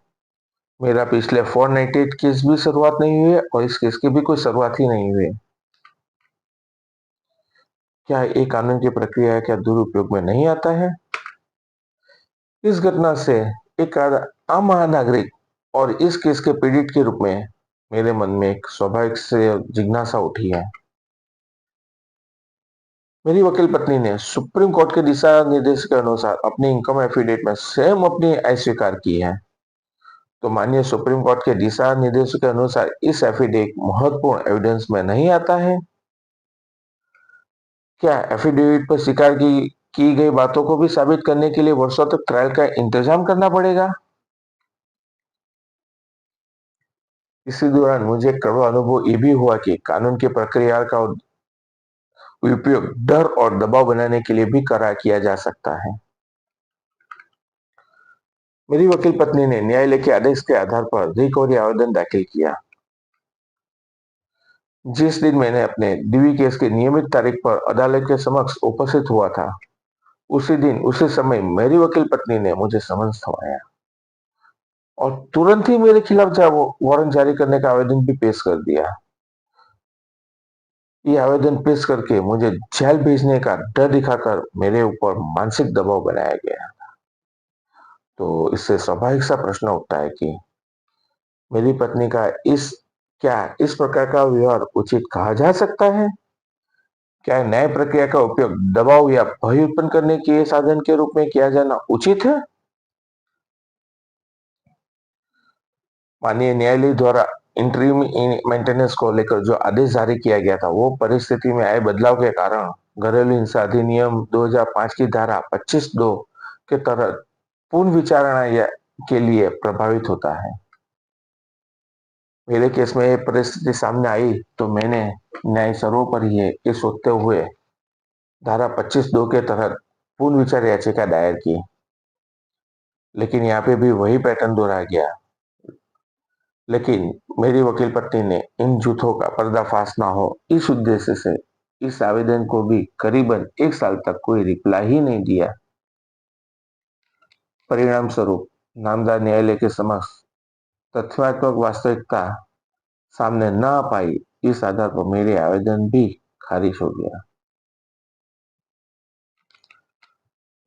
मेरा पिछले 498 केस भी शुरुआत नहीं हुए और इस केस की भी कोई शुरुआत ही नहीं हुई। क्या ये कानून की प्रक्रिया क्या दुरुपयोग में नहीं आता है? इस घटना से एक आम महानागरिक और इस केस के पीड़ित के रूप में मेरे मन में एक स्वाभाविक से जिज्ञासा उठी है। मेरी वकील पत्नी ने सुप्रीम कोर्ट के दिशा निर्देश के अनुसार अपनी इनकम एफिडेविट में स्वयं अपनी आय स्वीकार की है। तो माननीय सुप्रीम कोर्ट के दिशा निर्देशों के अनुसार इस एफिडेविट महत्वपूर्ण एविडेंस में नहीं आता है। क्या एफिडेविट पर स्वीकार की गई बातों को भी साबित करने के लिए वर्षों तक ट्रायल का इंतजाम करना पड़ेगा? इसी दौरान मुझे एक कड़वा अनुभव ये भी हुआ कि कानून की प्रक्रिया का उपयोग डर और दबाव बनाने के लिए भी किया जा सकता है। मेरी वकील पत्नी ने न्यायालय के आदेश के आधार पर रिकवरी आवेदन दाखिल किया। जिस दिन मैंने अपने डीवी केस की नियमित तारीख पर अदालत के समक्ष उपस्थित हुआ था, उसी दिन उसी समय मेरी वकील पत्नी ने मुझे समन्स थमाया और तुरंत ही मेरे खिलाफ वारंट जारी करने का आवेदन भी पेश कर दिया। ये आवेदन पेश करके मुझे जेल भेजने का डर दिखाकर मेरे ऊपर मानसिक दबाव बनाया गया। तो इससे स्वाभाविक सा प्रश्न उठता है कि मेरी पत्नी का क्या इस प्रकार का व्यवहार उचित कहा जा सकता है? क्या न्याय प्रक्रिया का उपयोग दबाव या भय उत्पन्न करने के साधन के रूप में किया जाना उचित है? माननीय न्यायालय द्वारा इंटरिम मेंटेनेंस को लेकर जो आदेश जारी किया गया था, वो परिस्थिति में आए बदलाव के कारण घरेलू हिंसा अधिनियम 2005 की धारा 25(2) के तहत पूर्ण विचारणा के लिए प्रभावित होता है। मेरे केस में ये परिस्थिति सामने आई तो मैंने न्याय सर्वोपरि है ये सोचते हुए धारा 25(2) के तहत पूर्ण विचार याचिका दायर की, लेकिन यहाँ पे भी वही पैटर्न दोहराया गया। लेकिन मेरी वकील पत्नी ने इन झूठों का पर्दाफाश ना हो इस उद्देश्य से इस आवेदन को भी करीबन 1 साल तक कोई रिप्लाई ही नहीं दिया। परिणाम स्वरूप नामदार न्यायालय के समक्ष तथ्यात्मक वास्तविकता सामने न आ पाई, इस आधार पर मेरे आवेदन भी खारिज हो गया।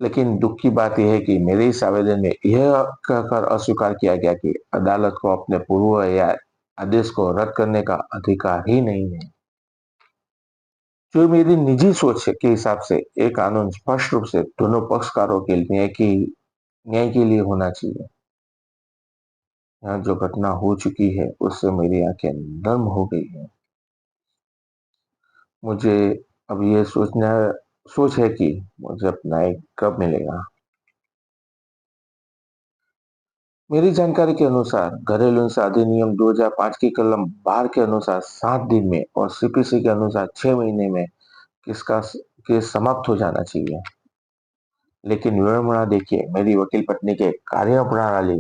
लेकिन दुख की बात यह है कि मेरे इस आवेदन में यह कहकर अस्वीकार किया गया कि अदालत को अपने पूर्व या आदेश को रद्द करने का अधिकार ही नहीं है। जो मेरी निजी सोच के हिसाब से ये कानून स्पष्ट रूप से दोनों पक्षकारों के न्याय के लिए होना चाहिए। यहाँ जो घटना हो चुकी है उससे मेरी आंखें नम हो गई है। मुझे अब ये सोच है कि मुझे अपना न्याय कब मिलेगा। मेरी जानकारी के अनुसार घरेलू हिंसा अधिनियम 2005 की कलम 12 के अनुसार 7 दिन में और सीपीसी के अनुसार 6 महीने में किसका केस समाप्त हो जाना चाहिए। लेकिन विडंबना देखिए, मेरी वकील पत्नी के कार्यप्रणाली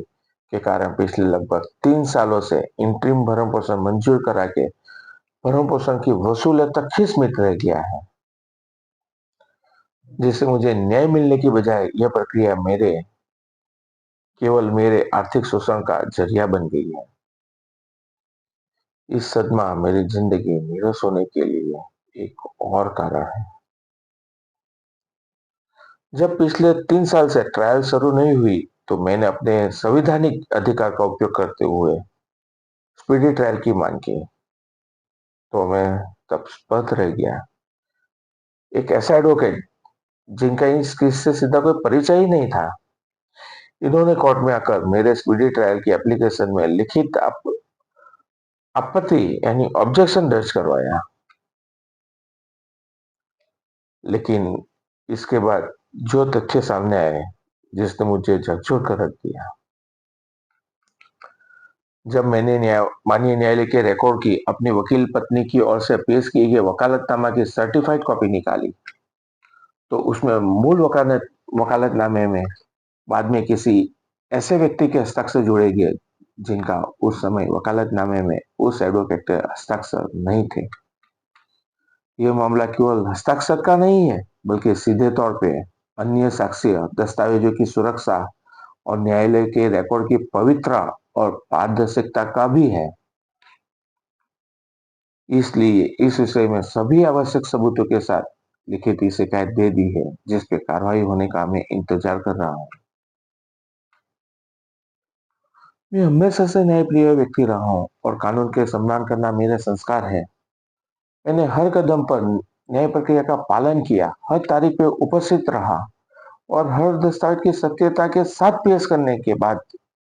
के कारण पिछले लगभग 3 सालों से इंटरिम भरण पोषण मंजूर करा के भरण पोषण की वसूली तक ही सीमित रह गया है, जिससे मुझे न्याय मिलने की बजाय यह प्रक्रिया केवल मेरे आर्थिक शोषण का जरिया बन गई है। इस सदमा मेरी जिंदगी नीरस होने के लिए एक और कारण है। जब पिछले 3 साल से ट्रायल शुरू नहीं हुई, तो मैंने अपने संवैधानिक अधिकार का उपयोग करते हुए स्पीडी ट्रायल की मांग की, तो मैं तब स्तब्ध रह गया। एक ऐसा एडवोकेट जिनका इस केस से सीधा कोई परिचय ही नहीं था, इन्होंने कोर्ट में आकर मेरे स्पीडी ट्रायल की एप्लीकेशन में लिखित आपत्ति यानी ऑब्जेक्शन दर्ज करवाया। लेकिन इसके बाद जो तथ्य सामने आए, जिसने मुझे झकझोर कर रख दिया, जब मैंने माननीय न्यायालय के रिकॉर्ड की अपनी वकील पत्नी की ओर से पेश किए गए वकालतनामा की सर्टिफाइड कॉपी निकाली, तो उसमें मूल वकालतनामे में बाद में किसी ऐसे व्यक्ति के हस्ताक्षर जुड़े गए जिनका उस समय वकालतनामे में उस एडवोकेट के हस्ताक्षर नहीं थे। यह मामला केवल हस्ताक्षर का नहीं है, बल्कि सीधे तौर पे अन्य साक्ष्य दस्तावेजों की सुरक्षा और न्यायालय के रिकॉर्ड की पवित्रता और पारदर्शिता का भी है। इसलिए इस विषय में सभी आवश्यक सबूतों के साथ लिखित शिकायत दे दी है, जिस पे कार्रवाई होने का मैं इंतजार कर रहा हूँ। मैं हमेशा से न्यायप्रिय व्यक्ति रहा हूँ और कानून के सम्मान करना मेरे संस्कार है। मैंने हर कदम पर न्याय प्रक्रिया का पालन किया, हर तारीख पे उपस्थित रहा और हर दस्तावेज की सत्यता के साथ पेश करने के बाद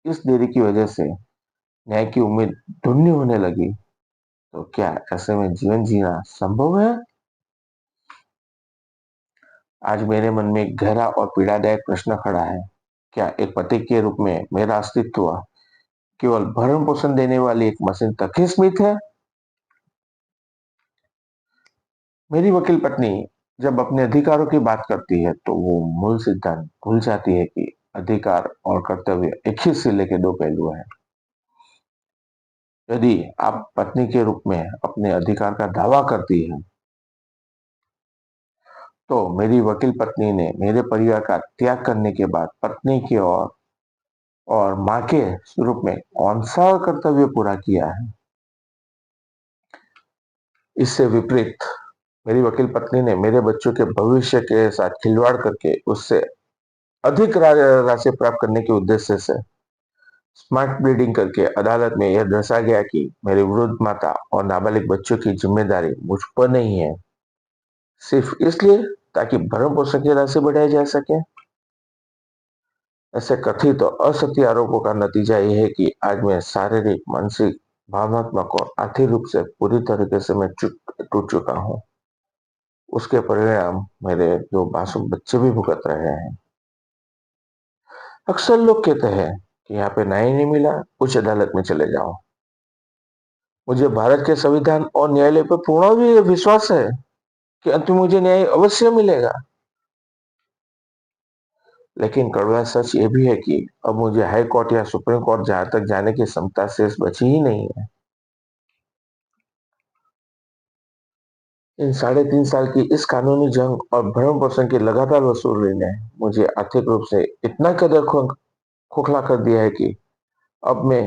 इस देरी की वजह से न्याय की उम्मीद धुंधली होने लगी। तो क्या ऐसे में जीवन जीना संभव है? आज मेरे मन में एक गहरा और पीड़ादायक प्रश्न खड़ा है। क्या एक पति के रूप में मेरा अस्तित्व केवल भरण पोषण देने वाली एक मशीन तक ही सीमित है? मेरी वकील पत्नी जब अपने अधिकारों की बात करती है तो वो मूल सिद्धांत भूल जाती है कि अधिकार और कर्तव्य एक ही सिले के दो पहलू हैं। यदि आप पत्नी के रूप में अपने अधिकार का दावा करती हैं, तो मेरी वकील पत्नी ने मेरे परिवार का त्याग करने के बाद पत्नी की और माँ के रूप में कौन सा कर्तव्य पूरा किया है? इससे विपरीत मेरी वकील पत्नी ने मेरे बच्चों के भविष्य के साथ खिलवाड़ करके उससे अधिक राशि प्राप्त करने के उद्देश्य से स्मार्ट ब्लीडिंग करके अदालत में यह दर्शाया गया कि मेरी वृद्ध माता और नाबालिग बच्चों की जिम्मेदारी मुझ पर नहीं है, सिर्फ इसलिए ताकि भरण पोषण की राशि बढ़ाई जा सके। ऐसे कथित और असत्य आरोपों का नतीजा यह है कि आज मैं शारीरिक, मानसिक, भावनात्मक और आर्थिक रूप से पूरी तरीके से मैं टूट चुका हूँ। उसके परिणाम मेरे दो मासूम बच्चे भी भुगत रहे हैं। अक्सर लोग कहते हैं कि यहाँ पे न्याय नहीं मिला, उच्च अदालत में चले जाओ। मुझे भारत के संविधान और न्यायालय पर पूर्ण भी विश्वास है कि अंत में मुझे न्याय अवश्य मिलेगा। लेकिन कड़वा सच ये भी है कि अब मुझे हाई कोर्ट या सुप्रीम कोर्ट जहां तक जाने की क्षमता शेष बची ही नहीं है। इन 3.5 साल की इस कानूनी जंग और भरण पोषण की लगातार वसूली ने मुझे आर्थिक रूप से इतना कदर खोखला कर दिया है कि अब मैं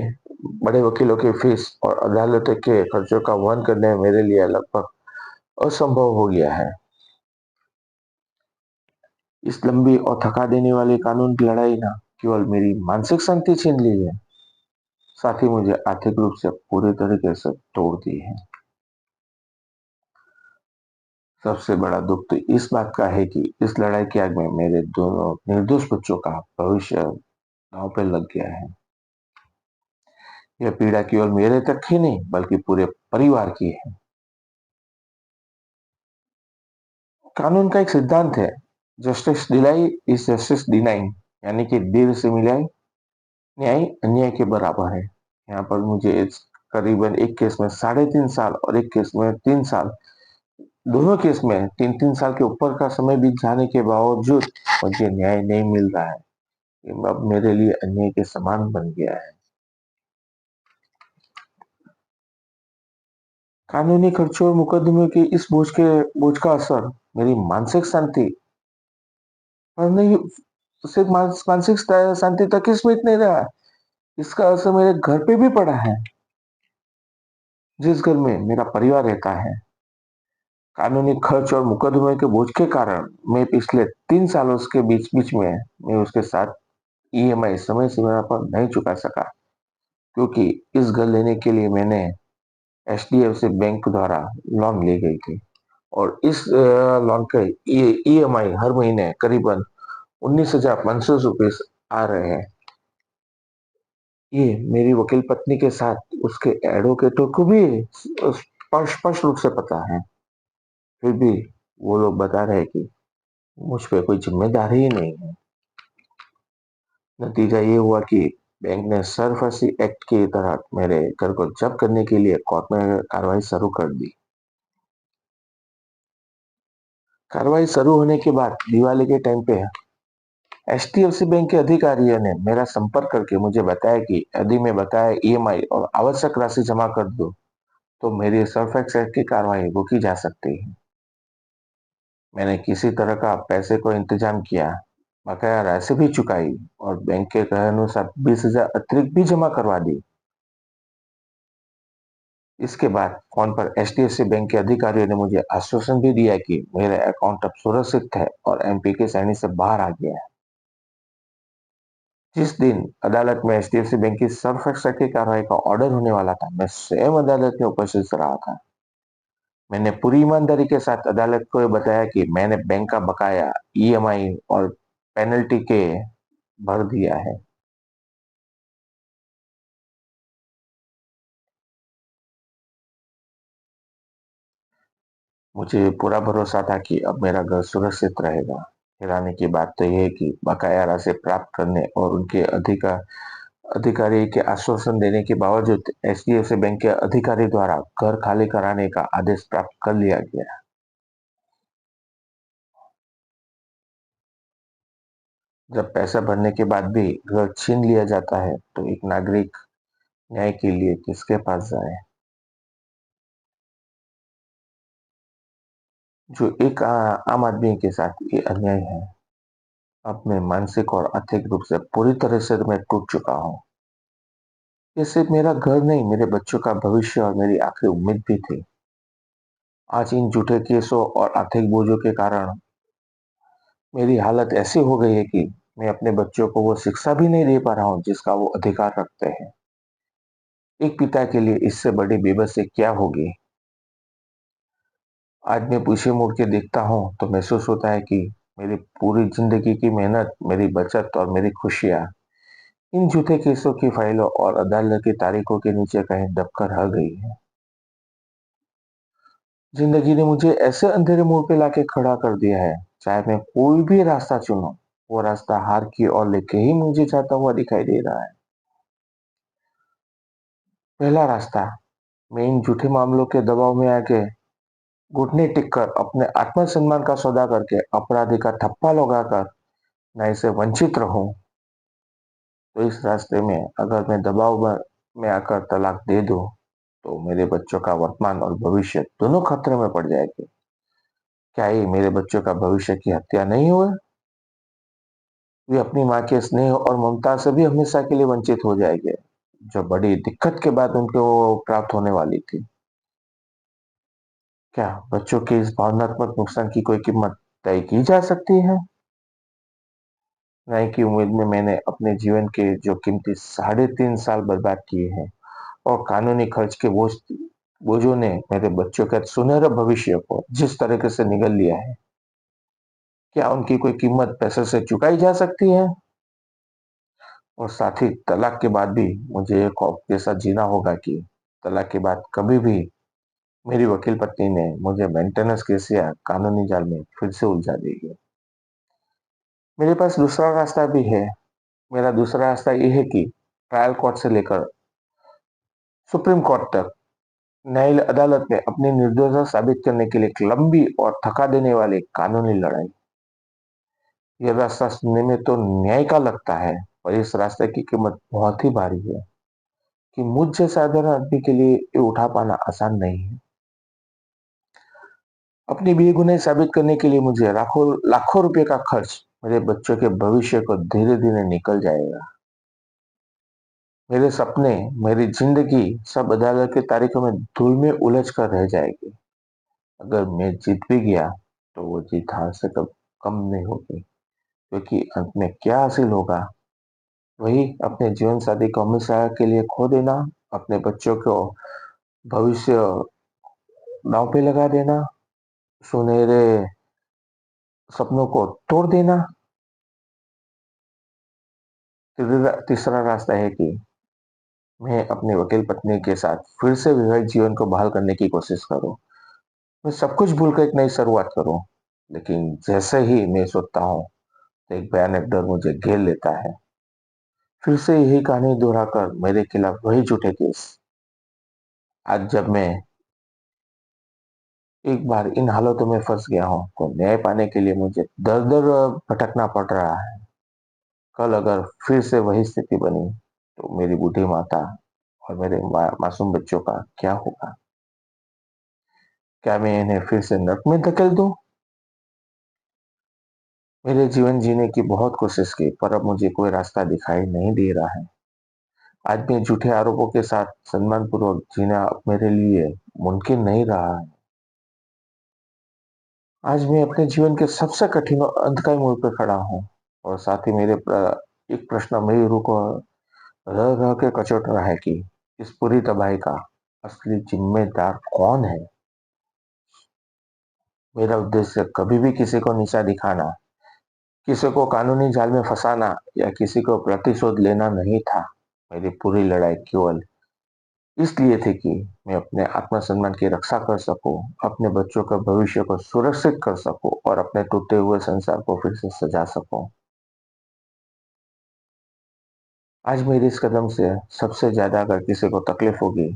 बड़े वकीलों की फीस और अदालत के खर्चों का वहन करने मेरे लिए लगभग असंभव हो गया है। इस लंबी और थका देने वाली कानून की लड़ाई ना केवल मेरी मानसिक शांति छीन ली है, साथ ही मुझे आर्थिक रूप से पूरी तरीके से तोड़ दी है। सबसे बड़ा दुख तो इस बात का है कि इस लड़ाई की आग में मेरे दोनों निर्दोष बच्चों का भविष्य दांव पे लग गया है। यह पीड़ा केवल मेरे तक ही नहीं बल्कि पूरे परिवार की है। कानून का एक सिद्धांत है, justice Dilai is justice denying, यानी कि देर से मिला न्याय अन्याय के बराबर है। यहाँ पर मुझे करीबन एक केस में 3.5 साल और एक केस में 3 साल, दोनों केस में 3-3 साल के ऊपर का समय बीत जाने के बावजूद मुझे न्याय नहीं मिल रहा है। ये अब मेरे लिए अन्याय के समान बन गया है। कानूनी खर्चों और मुकदमे की इस बोझ का असर मेरी मानसिक शांति पर नहीं, सिर्फ मानसिक शांति तक ही सीमित नहीं रहा, इसका असर मेरे घर पे भी पड़ा है, जिस घर में मेरा परिवार रहता है। कानूनी खर्च और मुकदमे के बोझ के कारण मैं पिछले 3 सालों के बीच बीच में मैं उसके साथ ईएमआई समय सीमा पर नहीं चुका सका, क्योंकि इस घर लेने के लिए मैंने एचडीएफसी बैंक द्वारा लोन ली गई थी और इस लोन के ईएमआई हर महीने करीबन 19,500 रुपये आ रहे हैं। ये मेरी वकील पत्नी के साथ उसके एडवोकेटों को भी स्पष्ट स्पष्ट रूप से पता है। फिर भी वो लोग बता रहे कि मुझ पे कोई जिम्मेदारी ही नहीं है। नतीजा ये हुआ कि बैंक ने सरफर्जी एक्ट के तहत मेरे घर को जब्त करने के लिए कोर्ट में कार्रवाई शुरू कर दी। कार्रवाई शुरू होने के बाद दिवाली के टाइम पे एचडीएफसी बैंक के अधिकारियों ने मेरा संपर्क करके मुझे बताया कि यदि मैं बकाया ईएमआई और आवश्यक राशि जमा कर दूं, तो मेरी सरफेक्स एक्ट की कार्रवाई रोकी जा सकती है। मैंने किसी तरह का पैसे को इंतजाम किया, बकाया राशि भी चुकाई और बैंक के कहे अनुसार 20,000 अतिरिक्त भी जमा करवा दी। इसके बाद फोन पर एचडीएफसी बैंक के अधिकारियों ने मुझे आश्वासन भी दिया कि मेरा अकाउंट अब सुरक्षित है और एमपी के श्रेणी से बाहर आ गया है। जिस दिन अदालत में एचडीएफसी बैंक की सरफेक्स की कार्रवाई का ऑर्डर होने वाला था, मैं स्वयं अदालत में उपस्थित रहा था। मैंने पूरी ईमानदारी के साथ अदालत को बताया कि मैंने बैंक का बकाया ईएमआई और पेनल्टी के भर दिया है। मुझे पूरा भरोसा था कि अब मेरा घर सुरक्षित रहेगा। हैरानी की बात तो यह है कि बकाया राशि प्राप्त करने और उनके अधिकारी के आश्वासन देने के बावजूद एचडीएफसी बैंक के अधिकारी द्वारा घर खाली कराने का आदेश प्राप्त कर लिया गया। जब पैसा भरने के बाद भी घर छीन लिया जाता है, तो एक नागरिक न्याय के लिए किसके पास जाए? जो एक आम आदमी के साथ ये अन्याय है। अब मैं मानसिक और आर्थिक रूप से पूरी तरह से मैं टूट चुका हूँ। ये सिर्फ मेरा घर नहीं, मेरे बच्चों का भविष्य और मेरी आखिरी उम्मीद भी थी। आज इन झूठे केसों और आर्थिक बोझों के कारण मेरी हालत ऐसी हो गई है कि मैं अपने बच्चों को वो शिक्षा भी नहीं दे पा रहा हूँ जिसका वो अधिकार रखते हैं। एक पिता के लिए इससे बड़ी बेबसी क्या होगी? आज मैं पीछे मुड़ के देखता हूँ तो महसूस होता है कि मेरी पूरी जिंदगी की मेहनत, मेरी बचत और मेरी खुशियाँ इन झूठे केसों की फाइलों और अदालत की तारीखों के नीचे कहीं दबकर रह गई है। जिंदगी ने मुझे ऐसे अंधेरे मोड़ पे लाके खड़ा कर दिया है। चाहे मैं कोई भी रास्ता चुनूं, वो रास्ता हार की ओर लेके ही मुझे जाता हुआ दिखाई दे रहा है। पहला रास्ता, मैं इन झूठे मामलों के दबाव में आके घुटने टेक कर अपने आत्मसम्मान का सौदा करके अपराधी का ठप्पा लगाकर मैं इसे वंचित रहूं। तो इस रास्ते में अगर मैं में आकर तलाक दे दूं, तो मेरे बच्चों का वर्तमान और भविष्य दोनों खतरे में पड़ जाएंगे। क्या ये मेरे बच्चों का भविष्य की हत्या नहीं हुआ? वे अपनी माँ के स्नेह और ममता से भी हमेशा के लिए वंचित हो जाएंगे, जो बड़ी दिक्कत के बाद उनको प्राप्त होने वाली थी। क्या बच्चों के इस भावनात्मक नुकसान की कोई कीमत तय की जा सकती है? न्याय की उम्मीद में मैंने अपने जीवन के जो कीमती 3.5 साल बर्बाद किए हैं और कानूनी खर्च के बोझों ने मेरे बच्चों के सुनहरे भविष्य को जिस तरीके से निगल लिया है, क्या उनकी कोई कीमत पैसे से चुकाई जा सकती है? और साथ ही तलाक के बाद भी मुझे ये खौफ के साथ जीना होगा कि तलाक के बाद कभी भी मेरी वकील पत्नी ने मुझे मेंटेनेंस केस या कानूनी जाल में फिर से उलझा देगी। मेरे पास दूसरा रास्ता भी है। मेरा दूसरा रास्ता ये है कि ट्रायल कोर्ट से लेकर सुप्रीम कोर्ट तक न्याय अदालत में अपनी निर्दोषता साबित करने के लिए एक लंबी और थका देने वाली कानूनी लड़ाई। यह रास्ता सुनने में तो न्याय का लगता है, पर इस रास्ते की कीमत बहुत ही भारी है कि मुझ जैसे साधारण आदमी के लिए ये उठा पाना आसान नहीं है। अपनी बेगुनाही साबित करने के लिए मुझे लाखों लाखों रुपए का खर्च मेरे बच्चों के भविष्य को धीरे धीरे निकल जाएगा। मेरे सपने, मेरी जिंदगी सब अदालत की तारीखों में धूल में उलझ कर रह जाएगी। अगर मैं जीत भी गया, तो वो जीत हार से कम नहीं होगी, क्योंकि अंत में क्या हासिल होगा? वही अपने जीवन साथी को हमेशा के लिए खो देना, अपने बच्चों को भविष्य दांव पे लगा देना, सुनहरे सपनों को तोड़ देना। तीसरा रास्ता है कि मैं अपनी वकील पत्नी के साथ फिर से वैवाहिक जीवन को बहाल करने की कोशिश करूं। मैं सब कुछ भूलकर एक नई शुरुआत करूं, लेकिन जैसे ही मैं सोचता हूँ तो एक भयानक डर मुझे घेर लेता है। फिर से यही कहानी दोहराकर मेरे खिलाफ वही झूठे केस। आज जब मैं एक बार इन हालातों में फंस गया हूँ तो न्याय पाने के लिए मुझे दर दर भटकना पड़ रहा है। कल अगर फिर से वही स्थिति बनी तो मेरी बूढ़ी माता और मेरे मासूम बच्चों का क्या होगा? क्या मैं इन्हें फिर से नरक में धकेल दूं? मेरे जीवन जीने की बहुत कोशिश की, पर अब मुझे कोई रास्ता दिखाई नहीं दे रहा है। आज मैं झूठे आरोपों के साथ सम्मानपूर्वक जीना अब मेरे लिए मुमकिन नहीं रहा है। आज मैं अपने जीवन के सबसे कठिन और अंधकार मोड़ पर खड़ा हूँ, और साथ ही एक प्रश्न मेरी रूह को रह रह के कचोट रहा है कि इस पूरी तबाही का असली जिम्मेदार कौन है? मेरा उद्देश्य कभी भी किसी को नीचा दिखाना, किसी को कानूनी जाल में फंसाना या किसी को प्रतिशोध लेना नहीं था। मेरी पूरी लड़ाई केवल इसलिए थी कि मैं अपने आत्मसम्मान की रक्षा कर सकूं, अपने बच्चों के भविष्य को सुरक्षित कर सकूं और अपने टूटे हुए संसार को फिर से सजा सकूं। आज मेरे इस कदम से सबसे ज्यादा अगर किसी को तकलीफ होगी,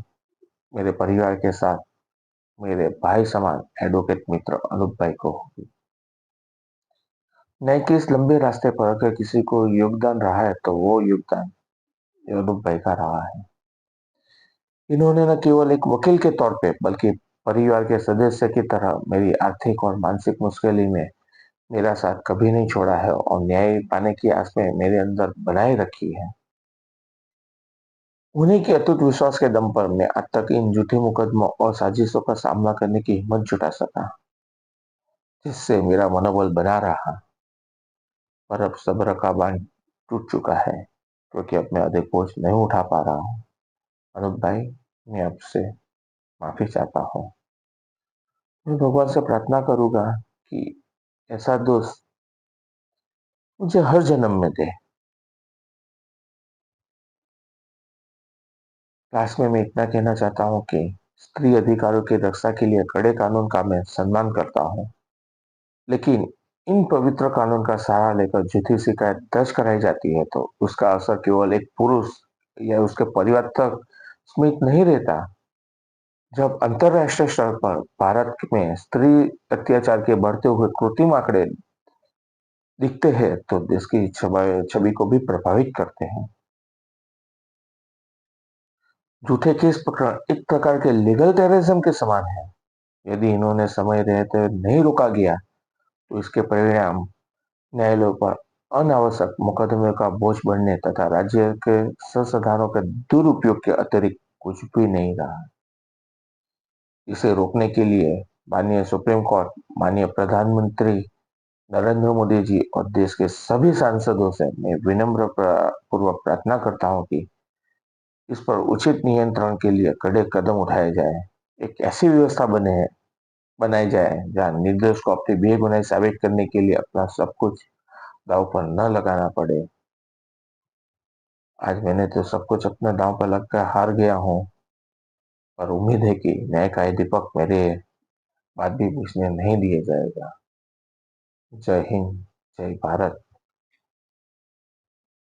मेरे परिवार के साथ मेरे भाई समान एडवोकेट मित्र अनूप भाई को होगी। न्याय के इस लंबे रास्ते पर अगर किसी को योगदान रहा है तो वो योगदान अनूप भाई का रहा है। इन्होंने न केवल एक वकील के तौर पे बल्कि परिवार के सदस्य की तरह मेरी आर्थिक और मानसिक मुश्किलों में मेरा साथ कभी नहीं छोड़ा है और न्याय पाने की आस में मेरे अंदर बनाए रखी है। उन्हीं के अटूट विश्वास के दम पर मैं आज तक इन झूठे मुकदमों और साजिशों का सामना करने की हिम्मत जुटा सका, जिससे मेरा मनोबल बना रहा। पर अब सब्र का बांध टूट चुका है, क्योंकि अब मैं अधिक बोझ नहीं उठा पा रहा हूँ। अनूप भाई, मैं आपसे माफी चाहता हूँ। मैं भगवान से प्रार्थना करूंगा कि ऐसा दोस्त मुझे हर जन्म में दे। लास्ट में मैं इतना कहना चाहता हूँ कि स्त्री अधिकारों की रक्षा के लिए कड़े कानून का मैं सम्मान करता हूँ, लेकिन इन पवित्र कानून का सहारा लेकर झूठी शिकायत दर्ज कराई जाती है तो उसका असर केवल एक पुरुष या उसके परिवार तक सीमित नहीं रहता। जब अंतरराष्ट्रीय स्तर पर भारत में स्त्री अत्याचार के बढ़ते हुए कृत्रिम आंकड़े दिखते हैं तो देश की छवि को भी प्रभावित करते हैं। झूठे केस प्रकरण एक प्रकार के लीगल टेररिज्म के समान है। यदि इन्होंने समय रहते नहीं रोका गया तो इसके परिणाम न्यायालयों पर अनावश्यक मुकदमे का बोझ बढ़ने तथा राज्य के संसाधनों के दुरुपयोग के अतिरिक्त कुछ भी नहीं रहा। इसे रोकने के लिए माननीय सुप्रीम कोर्ट, माननीय प्रधानमंत्री नरेंद्र मोदी जी और देश के सभी सांसदों से मैं विनम्र पूर्वक प्रार्थना करता हूं कि इस पर उचित नियंत्रण के लिए कड़े कदम उठाए जाए। एक ऐसी व्यवस्था बनाई जाए जहां निर्दोष को अपनी बेगुनाही साबित करने के लिए अपना सब कुछ दांव पर न लगाना पड़े। आज मैंने तो सब कुछ अपने दांव पर लगकर हार गया हूँ, पर उम्मीद है कि न्यायिक दीपक मेरे बात भी पूछने नहीं दिया जाएगा। जय हिंद, जय भारत।